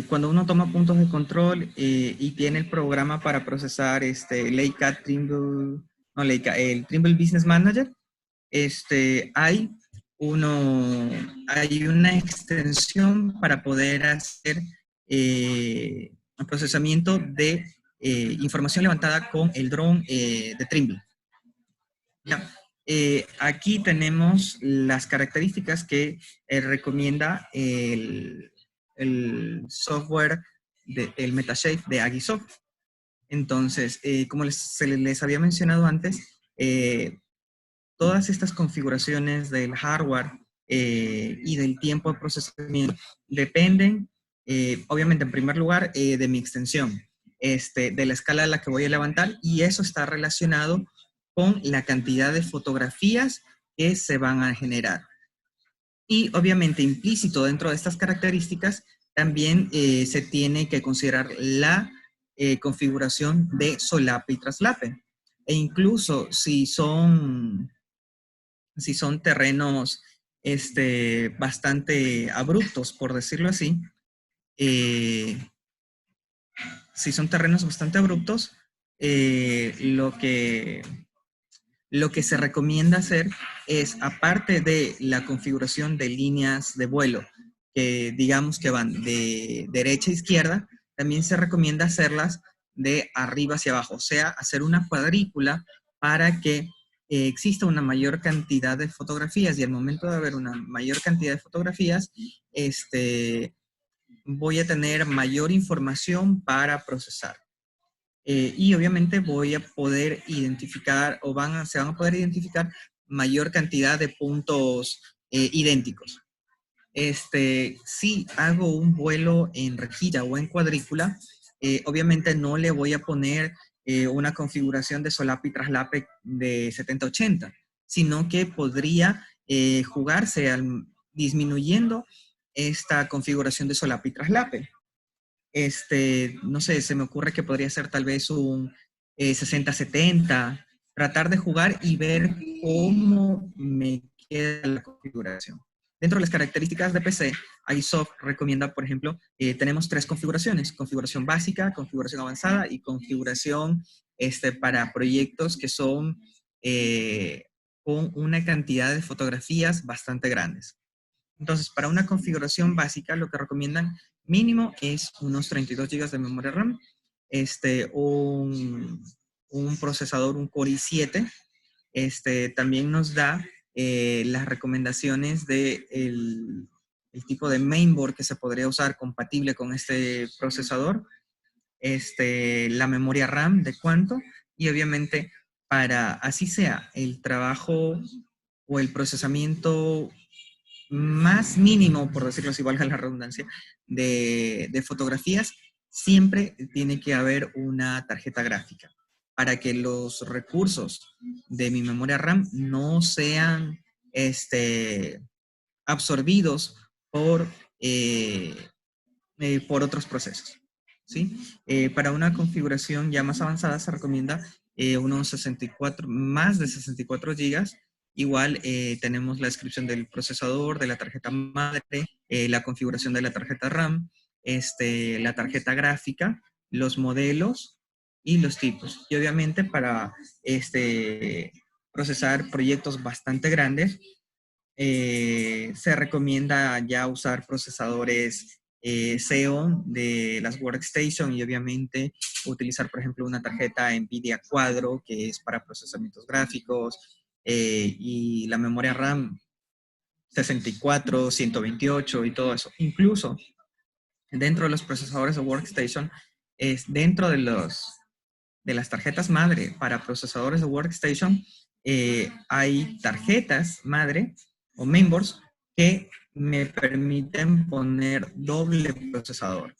B: cuando uno toma puntos de control y tiene el programa para procesar Leica Trimble, no Leica, el Trimble Business Manager, hay una extensión para poder hacer el procesamiento de información levantada con el dron de Trimble. Ya. Aquí tenemos las características que recomienda el software, el Metashape de Agisoft. Entonces, como les había mencionado antes, todas estas configuraciones del hardware y del tiempo de procesamiento dependen, obviamente, en primer lugar, de mi extensión, de la escala a la que voy a levantar, y eso está relacionado con la cantidad de fotografías que se van a generar. Y obviamente implícito dentro de estas características también se tiene que considerar la configuración de solape y traslape. E incluso si son terrenos bastante abruptos, por decirlo así, si son terrenos bastante abruptos, lo que se recomienda hacer es, aparte de la configuración de líneas de vuelo, que digamos que van de derecha a izquierda, también se recomienda hacerlas de arriba hacia abajo, o sea, hacer una cuadrícula para que exista una mayor cantidad de fotografías, y al momento de haber una mayor cantidad de fotografías, voy a tener mayor información para procesar. Y obviamente voy a poder identificar, se van a poder identificar mayor cantidad de puntos idénticos. Si hago un vuelo en rejilla o en cuadrícula, obviamente no le voy a poner una configuración de solape y traslape de 70-80, sino que podría jugarse disminuyendo esta configuración de solape y traslape. No sé, se me ocurre que podría ser tal vez un 60-70, tratar de jugar y ver cómo me queda la configuración. Dentro de las características de PC, Agisoft recomienda, por ejemplo, tenemos 3 configuraciones: configuración básica, configuración avanzada y configuración para proyectos que son con una cantidad de fotografías bastante grandes. Entonces, para una configuración básica, lo que recomiendan mínimo es unos 32 GB de memoria RAM, un procesador, un Core i7. También nos da las recomendaciones de el tipo de mainboard que se podría usar compatible con este procesador, la memoria RAM de cuánto, y obviamente para así sea el trabajo o el procesamiento más mínimo, por decirlo así, valga la redundancia, de fotografías, siempre tiene que haber una tarjeta gráfica para que los recursos de mi memoria RAM no sean absorbidos por otros procesos, ¿sí? Para una configuración ya más avanzada se recomienda unos 64, más de 64 gigas. Igual tenemos la descripción del procesador, de la tarjeta madre, la configuración de la tarjeta RAM, la tarjeta gráfica, los modelos y los tipos. Y obviamente para procesar proyectos bastante grandes, se recomienda ya usar procesadores Xeon de las Workstation y obviamente utilizar, por ejemplo, una tarjeta NVIDIA Quadro, que es para procesamientos gráficos, y la memoria RAM 64, 128 y todo eso. Incluso dentro de los procesadores de Workstation, dentro de las tarjetas madre para procesadores de Workstation, hay tarjetas madre o mainboards que me permiten poner doble procesador,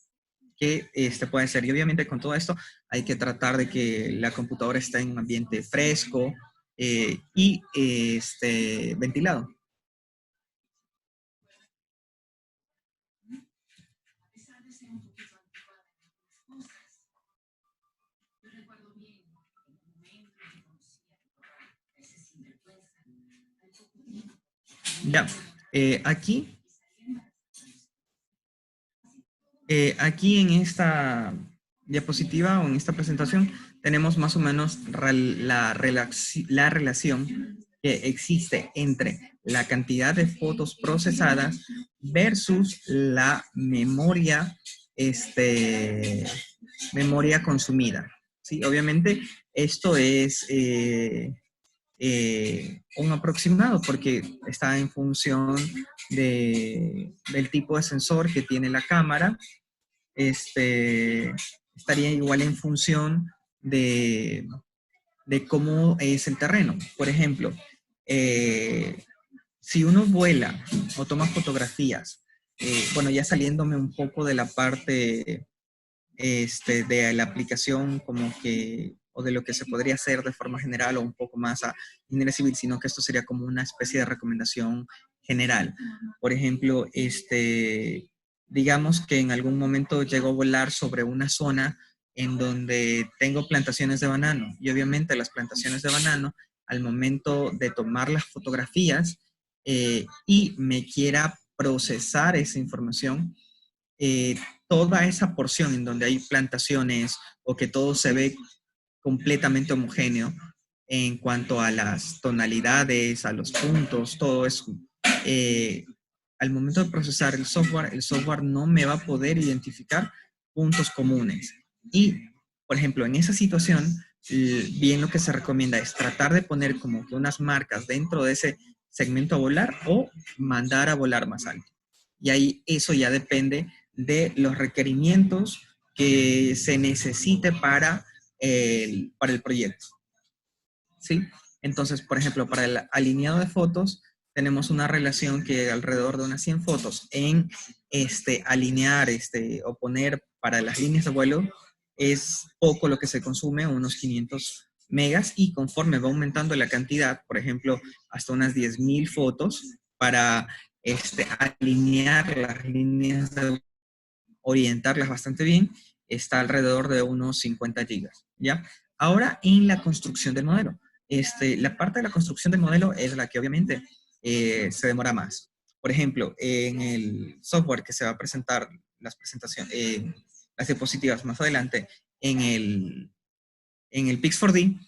B: que puede ser. Y obviamente con todo esto hay que tratar de que la computadora esté en un ambiente fresco y ventilado. Ya, aquí en esta diapositiva o en esta presentación tenemos más o menos la relación que existe entre la cantidad de fotos procesadas versus la memoria, memoria consumida. ¿Sí? Obviamente esto es un aproximado porque está en función del tipo de sensor que tiene la cámara. Estaría igual en función de cómo es el terreno. Por ejemplo, si uno vuela o toma fotografías, bueno, ya saliéndome un poco de la parte de la aplicación como que, o de lo que se podría hacer de forma general o un poco más a ingeniería civil, sino que esto sería como una especie de recomendación general. Por ejemplo, digamos que en algún momento llego a volar sobre una zona en donde tengo plantaciones de banano y obviamente las plantaciones de banano, al momento de tomar las fotografías y me quiera procesar esa información, toda esa porción en donde hay plantaciones o que todo se ve completamente homogéneo en cuanto a las tonalidades, a los puntos, todo eso. Al momento de procesar el software no me va a poder identificar puntos comunes. Y, por ejemplo, en esa situación, bien lo que se recomienda es tratar de poner como que unas marcas dentro de ese segmento a volar o mandar a volar más alto. Y ahí eso ya depende de los requerimientos que se necesite para el proyecto. ¿Sí? Entonces, por ejemplo, para el alineado de fotos, tenemos una relación que alrededor de unas 100 fotos en alinear o poner para las líneas de vuelo es poco lo que se consume, unos 500 megas, y conforme va aumentando la cantidad, por ejemplo, hasta unas 10.000 fotos para alinear las líneas de orientarlas bastante bien, está alrededor de unos 50 gigas, ¿ya? Ahora, en la construcción del modelo. La parte de la construcción del modelo es la que obviamente se demora más. Por ejemplo, en el software que se va a presentar, las presentaciones, las diapositivas más adelante, en el Pix4D,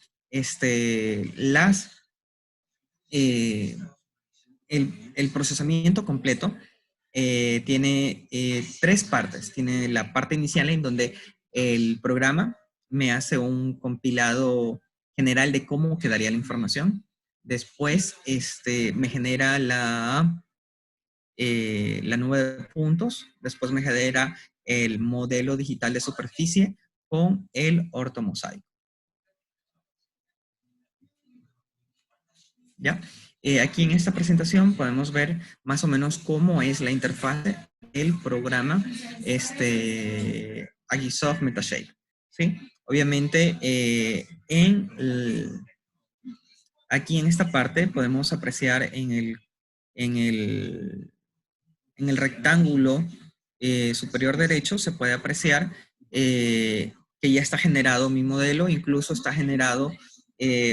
B: el procesamiento completo tiene 3 partes. Tiene la parte inicial en donde el programa me hace un compilado general de cómo quedaría la información. Después me genera la nube de puntos. Después me genera el modelo digital de superficie con el ortomosaico. ¿Ya? Aquí en esta presentación podemos ver más o menos cómo es la interfaz del programa Agisoft Metashape. ¿Sí? Obviamente, aquí en esta parte podemos apreciar en el rectángulo superior derecho, se puede apreciar que ya está generado mi modelo, incluso está generado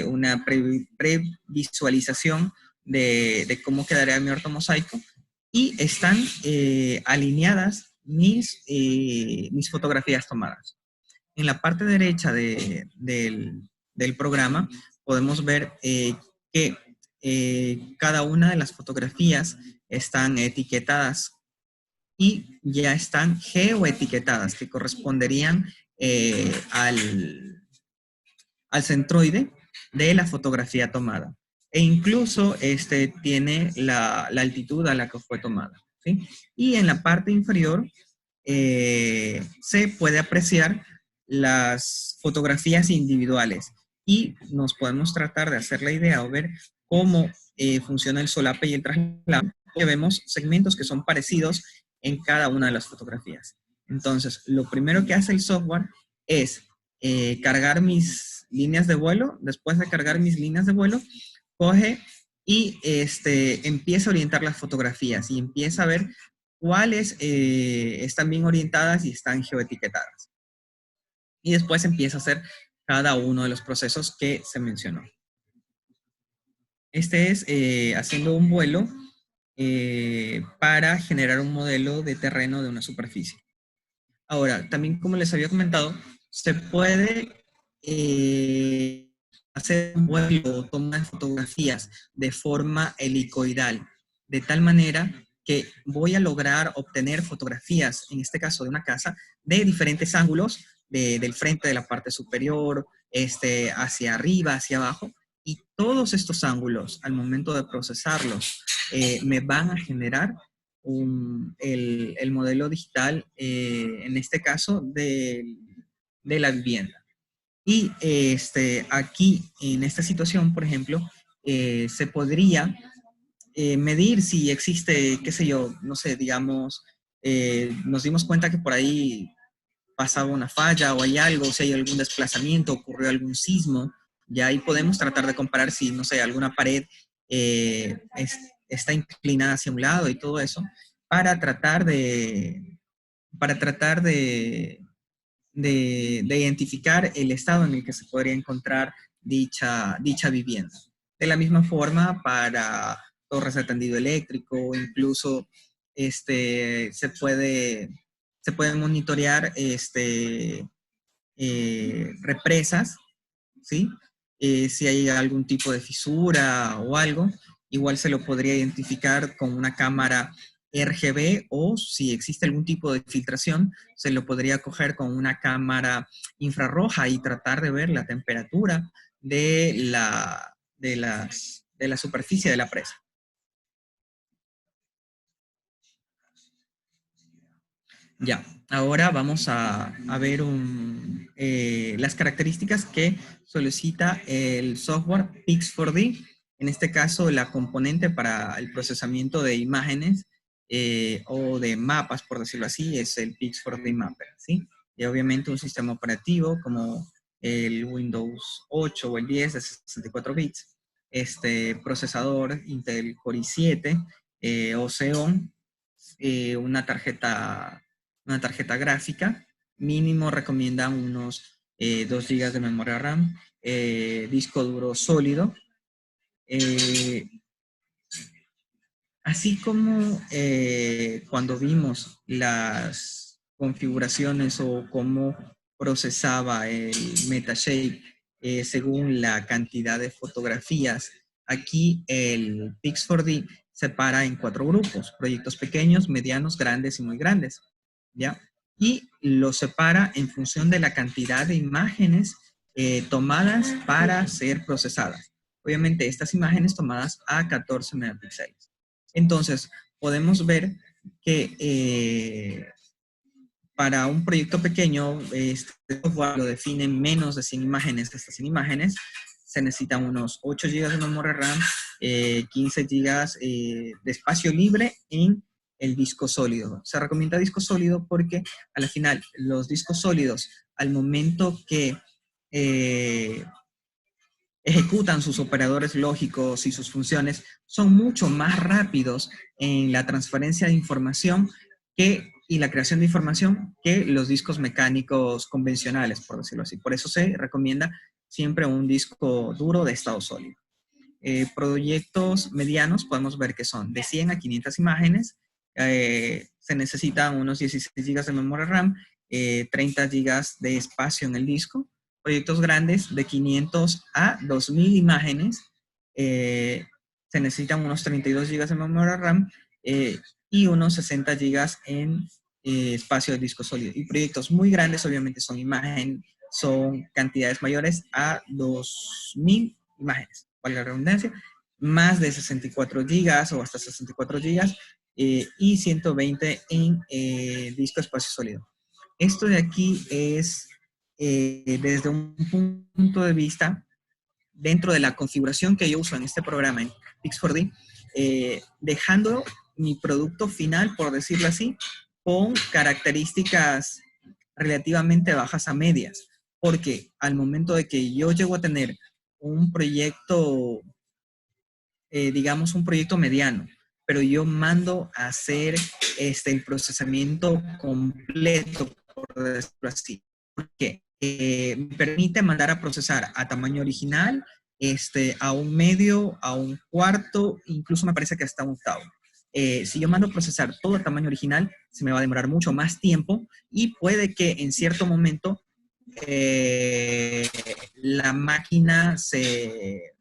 B: una previsualización de cómo quedaría mi ortomosaico, y están alineadas mis fotografías tomadas. En la parte derecha del programa podemos ver que cada una de las fotografías están etiquetadas y ya están geoetiquetadas, que corresponderían al centroide de la fotografía tomada. E incluso tiene la altitud a la que fue tomada, ¿sí? Y en la parte inferior se puede apreciar las fotografías individuales y nos podemos tratar de hacer la idea o ver cómo funciona el solape y el traslado, que vemos segmentos que son parecidos en cada una de las fotografías. Entonces, lo primero que hace el software es cargar mis líneas de vuelo. Después de cargar mis líneas de vuelo, coge y empieza a orientar las fotografías y empieza a ver cuáles están bien orientadas y están geoetiquetadas. Y después empieza a hacer cada uno de los procesos que se mencionó. Este es haciendo un vuelo para generar un modelo de terreno de una superficie. Ahora, también como les había comentado, se puede hacer un vuelo o toma de fotografías de forma helicoidal, de tal manera que voy a lograr obtener fotografías, en este caso de una casa, de diferentes ángulos, del frente, de la parte superior, hacia arriba, hacia abajo, y todos estos ángulos, al momento de procesarlos, me van a generar el modelo digital, en este caso, de la vivienda. Y aquí, en esta situación, por ejemplo, se podría medir si existe, qué sé yo, no sé, digamos, nos dimos cuenta que por ahí pasaba una falla o hay algo, si hay algún desplazamiento, ocurrió algún sismo, ya ahí podemos tratar de comparar si, no sé, alguna pared está inclinada hacia un lado y todo eso, para tratar de identificar el estado en el que se podría encontrar dicha vivienda. De la misma forma, para torres de tendido eléctrico, incluso se pueden monitorear represas, ¿sí? Si hay algún tipo de fisura o algo, igual se lo podría identificar con una cámara RGB, o si existe algún tipo de filtración, se lo podría coger con una cámara infrarroja y tratar de ver la temperatura de la superficie de la presa. Ya, ahora vamos a ver las características que solicita el software Pix4D. En este caso, la componente para el procesamiento de imágenes o de mapas, por decirlo así, es el Pix4D Mapper, ¿sí? Y obviamente un sistema operativo como el Windows 8 o el 10 de 64 bits, procesador Intel Core i7 o Xeon, una tarjeta gráfica, mínimo recomiendan unos 2 GB de memoria RAM, disco duro sólido, así como cuando vimos las configuraciones o cómo procesaba el Metashape según la cantidad de fotografías. Aquí el Pix4D separa en 4 grupos: proyectos pequeños, medianos, grandes y muy grandes, ¿ya? Y los separa en función de la cantidad de imágenes tomadas para ser procesadas. Obviamente, estas imágenes tomadas a 14 megapíxeles. Entonces, podemos ver que para un proyecto pequeño, este software lo define en menos de 100 imágenes. Estas 100 imágenes se necesitan unos 8 GB de memoria RAM, 15 GB de espacio libre en el disco sólido. Se recomienda disco sólido porque a la final los discos sólidos, al momento que ejecutan sus operadores lógicos y sus funciones, son mucho más rápidos en la transferencia de información y la creación de información que los discos mecánicos convencionales, por decirlo así. Por eso se recomienda siempre un disco duro de estado sólido. Proyectos medianos podemos ver que son de 100 a 500 imágenes, Se necesitan unos 16 GB de memoria RAM, 30 GB de espacio en el disco. Proyectos grandes de 500 a 2000 imágenes, se necesitan unos 32 GB de memoria RAM y unos 60 GB en espacio de disco sólido. Y proyectos muy grandes, obviamente, son cantidades mayores a 2000 imágenes, valga la redundancia, más de 64 GB o hasta 64 GB y 120 en disco espacio sólido. Esto de aquí es desde un punto de vista dentro de la configuración que yo uso en este programa en Pix4D, dejando mi producto final, por decirlo así, con características relativamente bajas a medias, porque al momento de que yo llego a tener un proyecto, digamos un proyecto mediano, pero yo mando a hacer el procesamiento completo, por decirlo así, porque me permite mandar a procesar a tamaño original, a un medio, a un cuarto, incluso me parece que hasta un octavo. Si yo mando a procesar todo a tamaño original, se me va a demorar mucho más tiempo y puede que en cierto momento la máquina se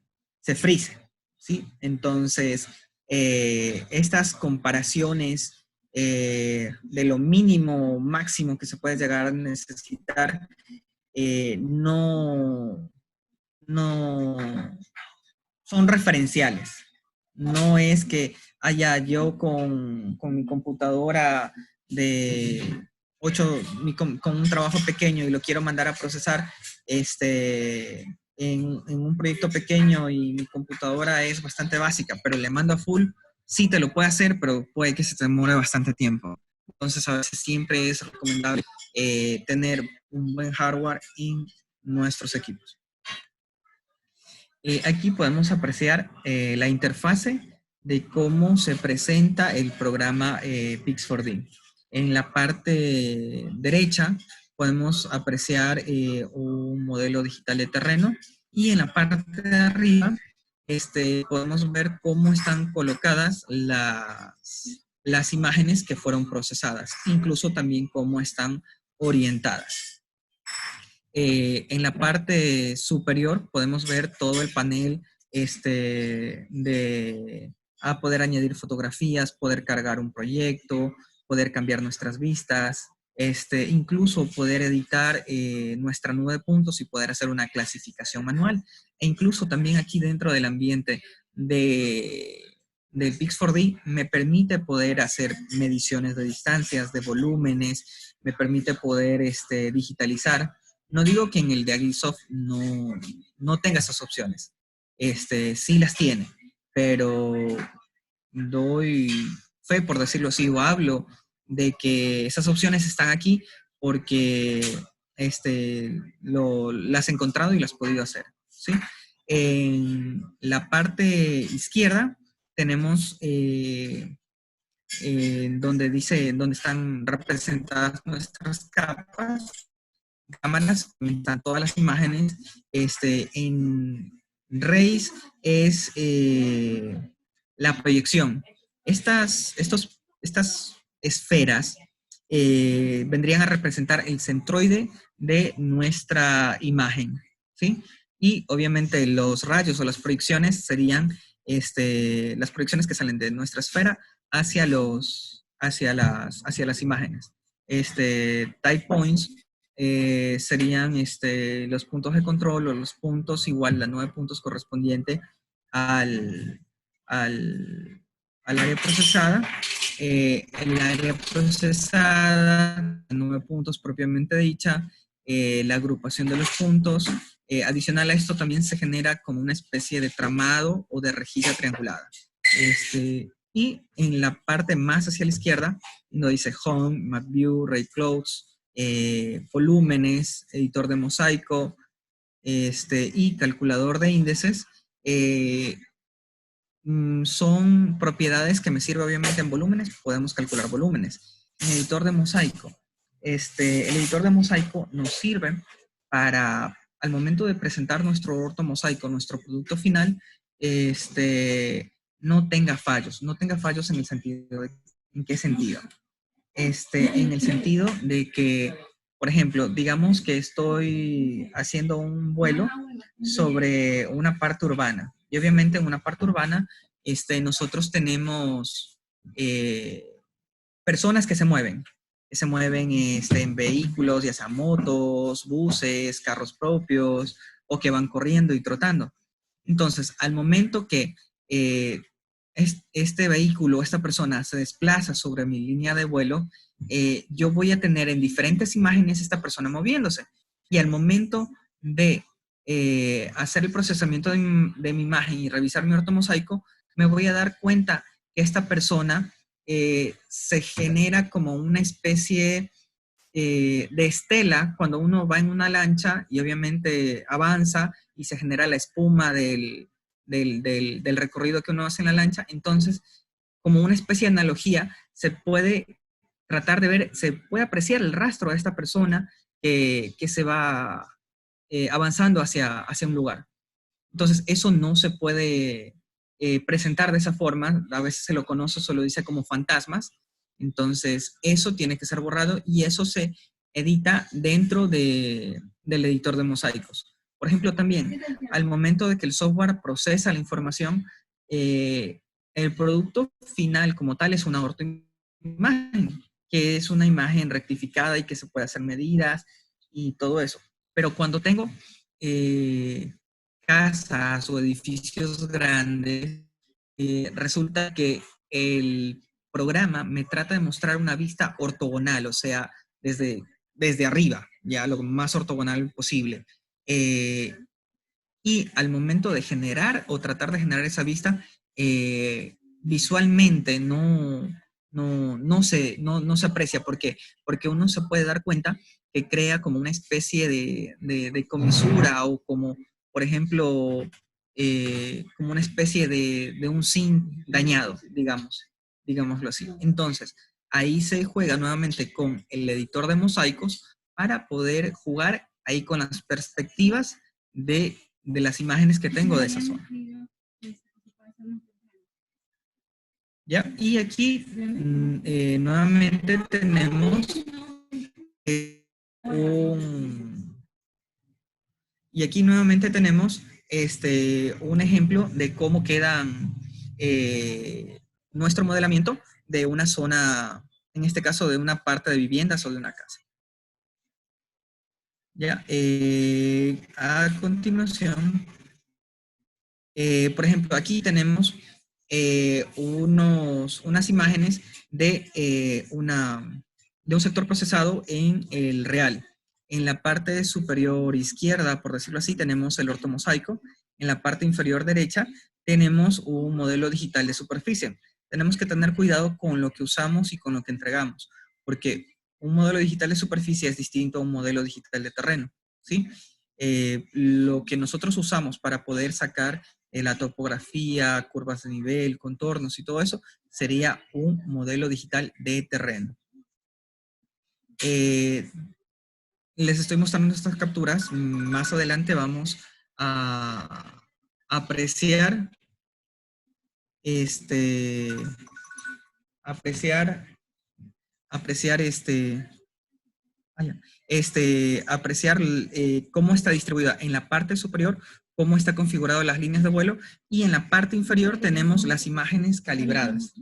B: frise, ¿sí? Entonces, estas comparaciones de lo mínimo máximo que se puede llegar a necesitar no son referenciales. No es que haya yo con mi computadora de 8, con un trabajo pequeño y lo quiero mandar a procesar en un proyecto pequeño y mi computadora es bastante básica, pero le mando a full, sí te lo puede hacer, pero puede que se te demore bastante tiempo. Entonces a veces siempre es recomendable tener un buen hardware en nuestros equipos. Aquí podemos apreciar la interfase de cómo se presenta el programa Pix4D. En la parte derecha podemos apreciar un modelo digital de terreno y en la parte de arriba podemos ver cómo están colocadas las imágenes que fueron procesadas, incluso también cómo están orientadas. En la parte superior podemos ver todo el panel a poder añadir fotografías, poder cargar un proyecto, poder cambiar nuestras vistas, incluso poder editar nuestra nube de puntos y poder hacer una clasificación manual. E incluso también aquí dentro del ambiente del Pix4D me permite poder hacer mediciones de distancias, de volúmenes, me permite poder digitalizar. No digo que en el de Agisoft no tenga esas opciones. Sí las tiene, pero doy fe, por decirlo así, o hablo de que esas opciones están aquí porque las he encontrado y las he podido hacer, ¿sí? En la parte izquierda tenemos donde están representadas nuestras capas, cámaras, están todas las imágenes. En Race es la proyección. Estas esferas vendrían a representar el centroide de nuestra imagen, ¿sí? Y obviamente los rayos o las proyecciones serían las proyecciones que salen de nuestra esfera hacia las imágenes. Type points serían los puntos de control o los puntos igual, la 9 puntos correspondiente al área procesada. El área procesada, 9 puntos propiamente dicha, la agrupación de los puntos. Adicional a esto también se genera como una especie de tramado o de rejilla triangulada. Y en la parte más hacia la izquierda, donde dice Home, Map View, Ray Clouds, volúmenes, editor de mosaico y calculador de índices, son propiedades que me sirven obviamente en volúmenes, podemos calcular volúmenes. En editor de mosaico, el editor de mosaico nos sirve para, al momento de presentar nuestro ortomosaico, nuestro producto final, no tenga fallos en el sentido de ¿En qué sentido? En el sentido de que, por ejemplo, digamos que estoy haciendo un vuelo sobre una parte urbana. Y obviamente en una parte urbana, nosotros tenemos personas que se mueven en vehículos, ya sea motos, buses, carros propios, o que van corriendo y trotando. Entonces, al momento que eh, este vehículo, esta persona se desplaza sobre mi línea de vuelo, yo voy a tener en diferentes imágenes esta persona moviéndose. Y al momento de hacer el procesamiento de mi imagen y revisar mi ortomosaico, me voy a dar cuenta que esta persona se genera como una especie de estela cuando uno va en una lancha y obviamente avanza y se genera la espuma del recorrido que uno hace en la lancha. Entonces, como una especie de analogía, se puede tratar de ver, se puede apreciar el rastro de esta persona que se va avanzando hacia un lugar. Entonces, eso no se puede presentar de esa forma, a veces se lo conoce, se lo dice como fantasmas, entonces eso tiene que ser borrado y eso se edita dentro del editor de mosaicos. Por ejemplo, también, al momento de que el software procesa la información, el producto final como tal es una ortoimagen, que es una imagen rectificada y que se puede hacer medidas y todo eso. Pero cuando tengo casas o edificios grandes, resulta que el programa me trata de mostrar una vista ortogonal, o sea, desde arriba, ya lo más ortogonal posible. Y al momento de generar o tratar de generar esa vista, visualmente no se aprecia. ¿Por qué? Porque uno se puede dar cuenta que crea como una especie de comisura o como, por ejemplo, como una especie de un zinc dañado, digámoslo así. Entonces, ahí se juega nuevamente con el editor de mosaicos para poder jugar ahí con las perspectivas de las imágenes que tengo de esa zona. ¿Ya? Y aquí nuevamente tenemos un ejemplo de cómo quedan nuestro modelamiento de una zona, en este caso de una parte de viviendas o de una casa. Ya, a continuación, por ejemplo, aquí tenemos unas imágenes de un sector procesado en el real. En la parte superior izquierda, por decirlo así, tenemos el ortomosaico. En la parte inferior derecha tenemos un modelo digital de superficie. Tenemos que tener cuidado con lo que usamos y con lo que entregamos, porque un modelo digital de superficie es distinto a un modelo digital de terreno, ¿sí? Lo que nosotros usamos para poder sacar la topografía, curvas de nivel, contornos y todo eso, sería un modelo digital de terreno. Les estoy mostrando estas capturas. Más adelante vamos a apreciar apreciar cómo está distribuida en la parte superior, cómo está configurado las líneas de vuelo, y en la parte inferior tenemos las imágenes calibradas.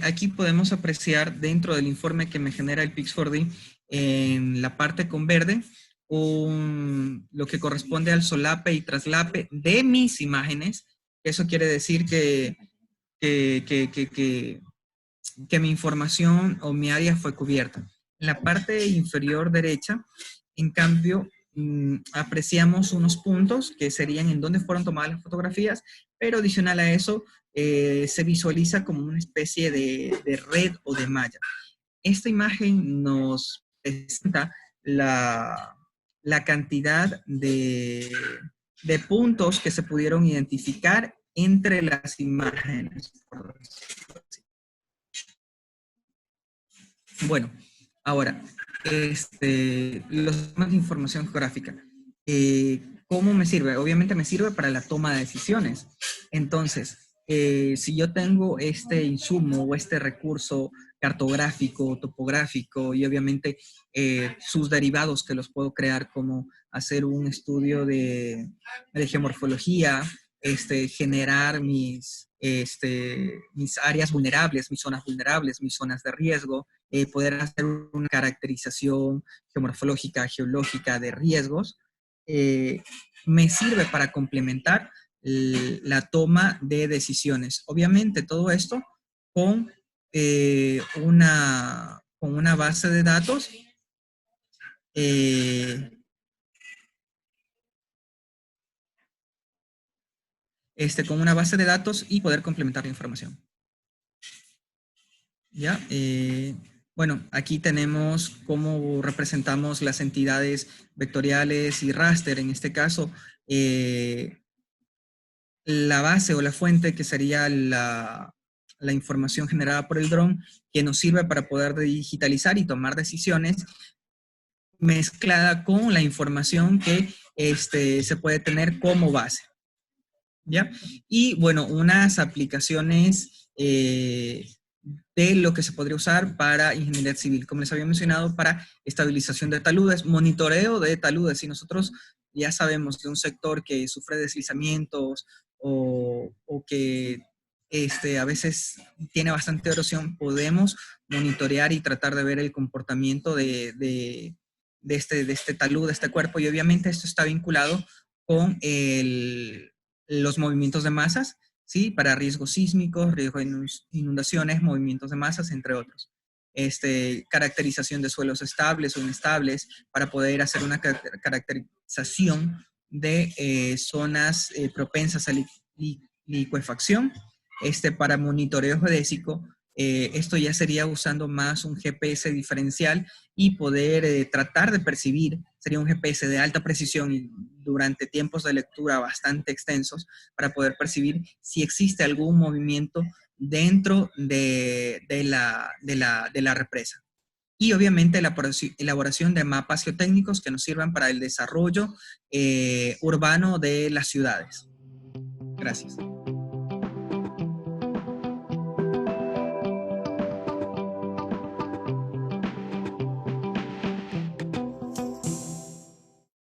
B: Aquí podemos apreciar dentro del informe que me genera el Pix4D, en la parte con verde, lo que corresponde al solape y traslape de mis imágenes. Eso quiere decir que mi información o mi área fue cubierta. En la parte inferior derecha, en cambio, apreciamos unos puntos que serían en donde fueron tomadas las fotografías, pero adicional a eso, se visualiza como una especie de red o de malla. Esta imagen nos presenta la cantidad de puntos que se pudieron identificar entre las imágenes. Bueno, ahora, los temas de información geográfica. ¿Cómo me sirve? Obviamente me sirve para la toma de decisiones. Entonces, si yo tengo este insumo o este recurso cartográfico, topográfico y obviamente sus derivados que los puedo crear como hacer un estudio de geomorfología, generar mis áreas vulnerables, mis zonas de riesgo, poder hacer una caracterización geomorfológica, geológica de riesgos, me sirve para complementar la toma de decisiones. Obviamente todo esto con, con una base de datos con una base de datos y poder complementar la información. ¿Ya? Bueno, aquí tenemos cómo representamos las entidades vectoriales y raster. En este caso, la base o la fuente que sería la información generada por el dron que nos sirve para poder digitalizar y tomar decisiones mezclada con la información que se puede tener como base. ¿Ya? Y bueno, unas aplicaciones de lo que se podría usar para ingeniería civil, como les había mencionado, para estabilización de taludes, monitoreo de taludes. Si nosotros ya sabemos de un sector que sufre deslizamientos o que a veces tiene bastante erosión, podemos monitorear y tratar de ver el comportamiento de este talud, de este cuerpo, y obviamente esto está vinculado con los movimientos de masas, ¿sí? Para riesgos sísmicos, riesgo de inundaciones, movimientos de masas, entre otros. Caracterización de suelos estables o inestables para poder hacer una caracterización de zonas propensas a licuefacción. Para monitoreo geodésico, esto ya sería usando más un GPS diferencial y poder tratar de percibir, sería un GPS de alta precisión y durante tiempos de lectura bastante extensos para poder percibir si existe algún movimiento dentro de la represa. Y obviamente la elaboración de mapas geotécnicos que nos sirvan para el desarrollo urbano de las ciudades. Gracias.